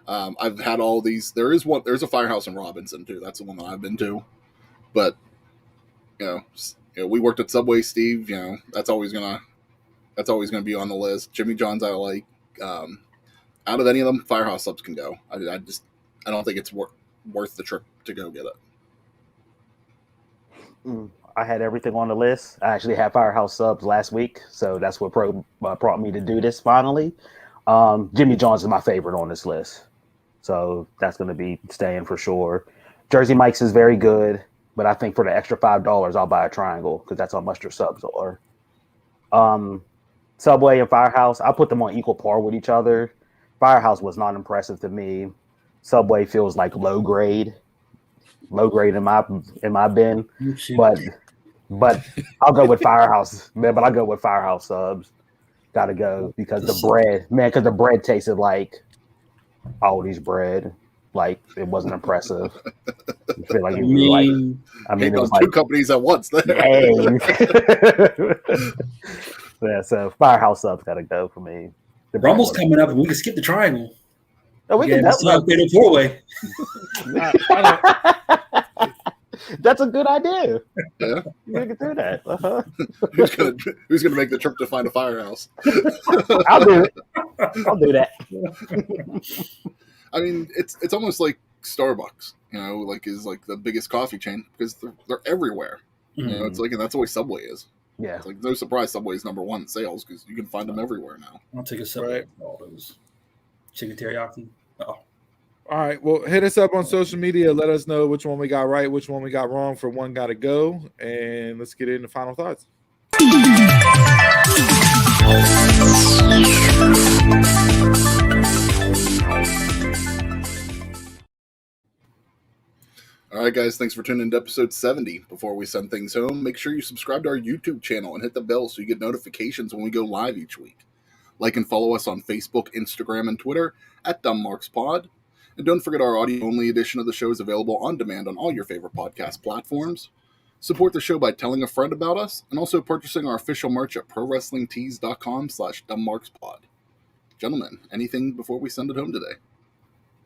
I've had all these. There's a Firehouse in Robinson too. That's the one that I've been to. But we worked at Subway, Steve. That's always gonna That's always going to be on the list. Jimmy John's I like. Out of any of them, Firehouse Subs can go. I don't think it's worth the trip to go get it. I had everything on the list. I actually had Firehouse Subs last week, so that's what brought me to do this finally. Jimmy John's is my favorite on this list, so that's going to be staying for sure. Jersey Mike's is very good, but I think for the extra $5, I'll buy a triangle because that's how much their subs are. Subway and Firehouse, I put them on equal par with each other. Firehouse was not impressive to me. Subway feels like low grade in my bin, but I'll go with Firehouse, man. But I'll go with Firehouse Subs. Gotta go because the bread tasted like Aldi's bread. Like it wasn't impressive. I feel like it was it was two companies at once. Yeah, so Firehouse Subs gotta go for me. Rumble's coming up, and we can skip the triangle. Oh, we can fatal four-way. That's a good idea. Yeah, we can do that. Uh-huh. Who's gonna make the trip to find a firehouse? I'll do it. I'll do that. I mean, it's almost like Starbucks, is like the biggest coffee chain because they're everywhere. Mm-hmm. It's like, and that's the way Subway is. Yeah, it's like no surprise Subway is number one in sales because you can find them everywhere now. I'll take a Subway. All those chicken teriyaki. Oh. All right, well, hit us up on social media. Let us know which one we got right, which one we got wrong for One Gotta Go, and let's get into final thoughts. All right, guys, thanks for tuning in to episode 70. Before we send things home, make sure you subscribe to our YouTube channel and hit the bell so you get notifications when we go live each week. Like and follow us on Facebook, Instagram, and Twitter at DumbMarksPod. And don't forget our audio-only edition of the show is available on demand on all your favorite podcast platforms. Support the show by telling a friend about us and also purchasing our official merch at ProWrestlingTees.com/DumbMarksPod. Gentlemen, anything before we send it home today?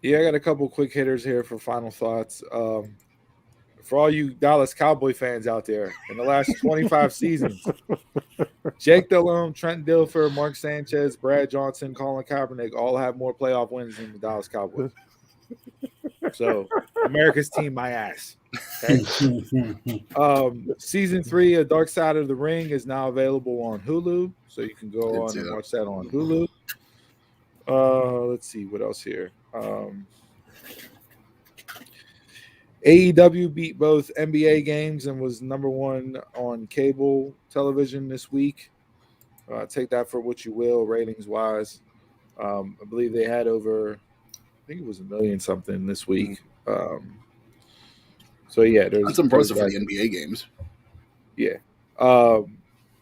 Yeah, I got a couple quick hitters here for final thoughts. For all you Dallas Cowboy fans out there, in the last 25 seasons, Jake Delhomme, Trent Dilfer, Mark Sanchez, Brad Johnson, Colin Kaepernick all have more playoff wins than the Dallas Cowboys. So, America's team, my ass. Okay? Season 3 of Dark Side of the Ring is now available on Hulu, so you can go on and watch that on Hulu. Let's see what else here. AEW beat both NBA games and was number 1 on cable television this week. Take that for what you will, ratings wise. I believe they had over, I think it was 1 million something this week. So yeah, that's impressive for the NBA games. Yeah.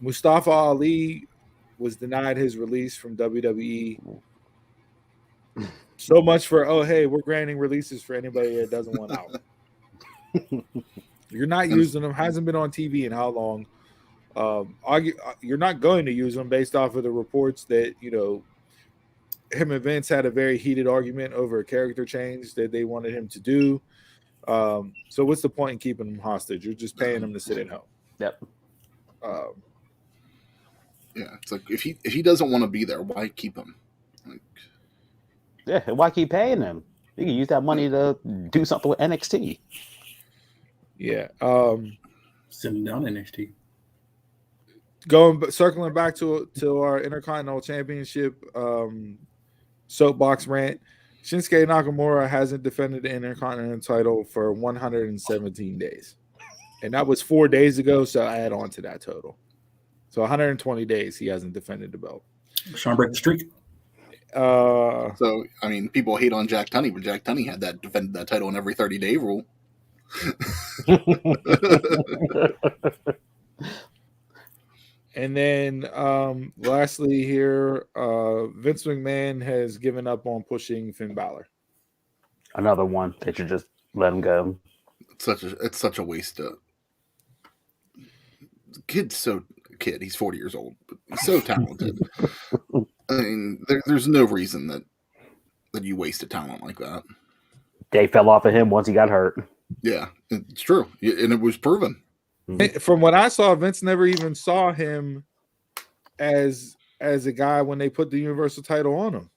Mustafa Ali was denied his release from WWE. So much for, hey, we're granting releases for anybody that doesn't want out. You're not using them. Hasn't been on TV in how long? You're not going to use them based off of the reports that, him and Vince had a very heated argument over a character change that they wanted him to do. So what's the point in keeping him hostage? You're just paying him to sit at home. Yep. Yeah, it's like if he doesn't want to be there, why keep him? Yeah, why keep paying him? You can use that money to do something with NXT. Yeah. Sitting down NXT. Circling back to our Intercontinental Championship soapbox rant. Shinsuke Nakamura hasn't defended the Intercontinental title for 117 days. And that was 4 days ago, so I add on to that total. So 120 days he hasn't defended the belt. Trying to break the streak. So, I mean, people hate on Jack Tunney, but Jack Tunney had defended that title in every 30-day rule. And then lastly here, Vince McMahon has given up on pushing Finn Balor. Another one. They should just let him go. It's such a waste of kid. He's 40 years old, but he's so talented. I mean, there's no reason that you waste a talent like that. They fell off of him once he got hurt. Yeah, it's true, and it was proven. From what I saw, Vince never even saw him as a guy when they put the Universal title on him.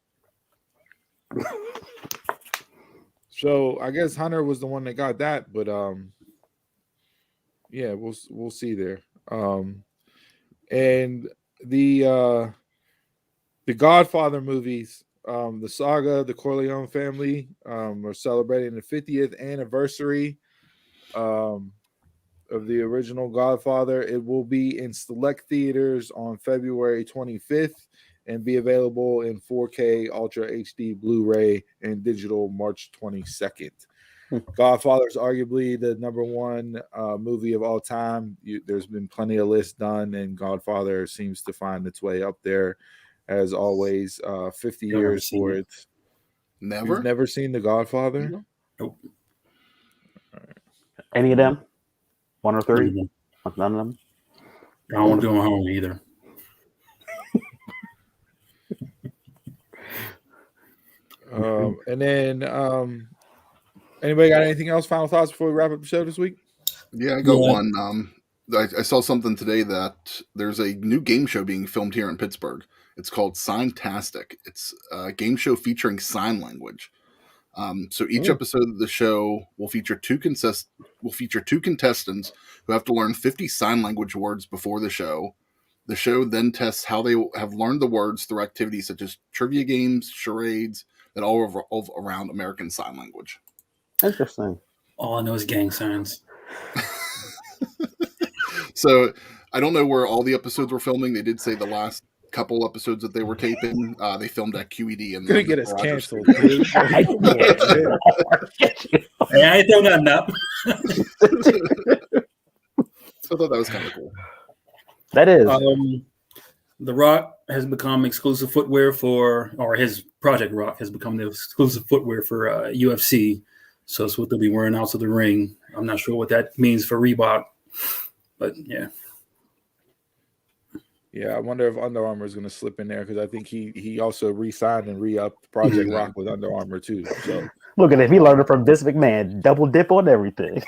So I guess Hunter was the one that got that, but yeah, we'll see there. And the Godfather movies, the saga, the Corleone family, are celebrating the 50th anniversary of the original Godfather. It will be in select theaters on February 25th and be available in 4K Ultra HD Blu-ray and digital March 22nd. Godfather is arguably the number one movie of all time. There's been plenty of lists done, and Godfather seems to find its way up there as always. 50 years for it. Never? You've never seen The Godfather? Nope. Any of them? One or three? None of them? I don't want to do them home either. And then anybody got anything else? Final thoughts before we wrap up the show this week? Yeah, I got one. I saw something today that there's a new game show being filmed here in Pittsburgh. It's called Signtastic. It's a game show featuring sign language. So each episode of the show will feature two contestants who have to learn 50 sign language words before the show. The show then tests how they have learned the words through activities such as trivia games, charades, that all revolve around American Sign Language. Interesting. All I know is gang signs. So I don't know where all the episodes were filming. They did say the last couple episodes that they were taping, they filmed at QED. And gonna get us canceled, dude. Hey, I ain't doing nothing up. I thought that was kind of cool. That is. The Rock has become exclusive footwear or his Project Rock has become the exclusive footwear for UFC. So it's what they'll be wearing out to the ring. I'm not sure what that means for Reebok, but yeah. Yeah, I wonder if Under Armour is going to slip in there because I think he also re-signed and re-upped Project Rock with Under Armour too. So look at it. He learned it from Vince McMahon. Double dip on everything.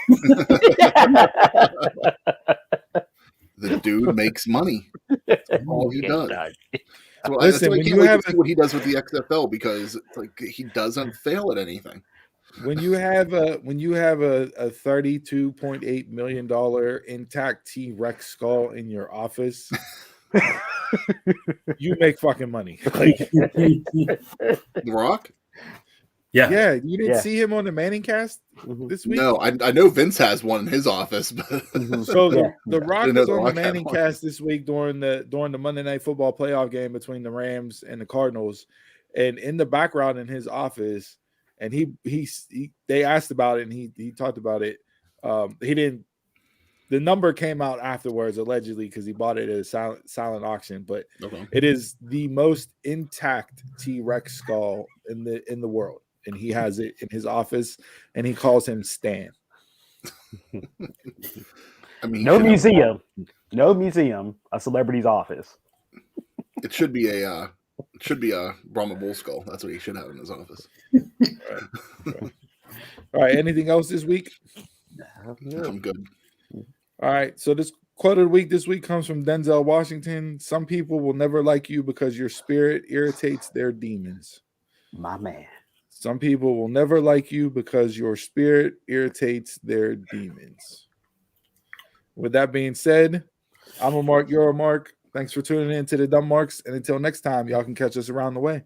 The dude makes money. That's all he does. So listen, when you have what he does with the XFL, because it's like he doesn't fail at anything. When you have a $32.8 million intact T-Rex skull in your office, you make fucking money. Like, The Rock? Yeah, you didn't see him on the Manning cast this week? No, I know Vince has one in his office, but so the Rock was on the Manning cast this week during the Monday Night Football playoff game between the Rams and the Cardinals, and in the background in his office, and they asked about it and he talked about it. He didn't. The number came out afterwards, allegedly, because he bought it at a silent auction. But It is the most intact T-Rex skull in the world, and he has it in his office, and he calls him Stan. I mean, no museum, a celebrity's office. It should be a Brahma bull skull. That's what he should have in his office. All right. Anything else this week? I'm good. All right. So this quote of the week this week comes from Denzel Washington. Some people will never like you because your spirit irritates their demons. My man. Some people will never like you because your spirit irritates their demons. With that being said, I'm a Mark, you're a Mark. Thanks for tuning in to the Dumb Marks. And until next time, y'all can catch us around the way.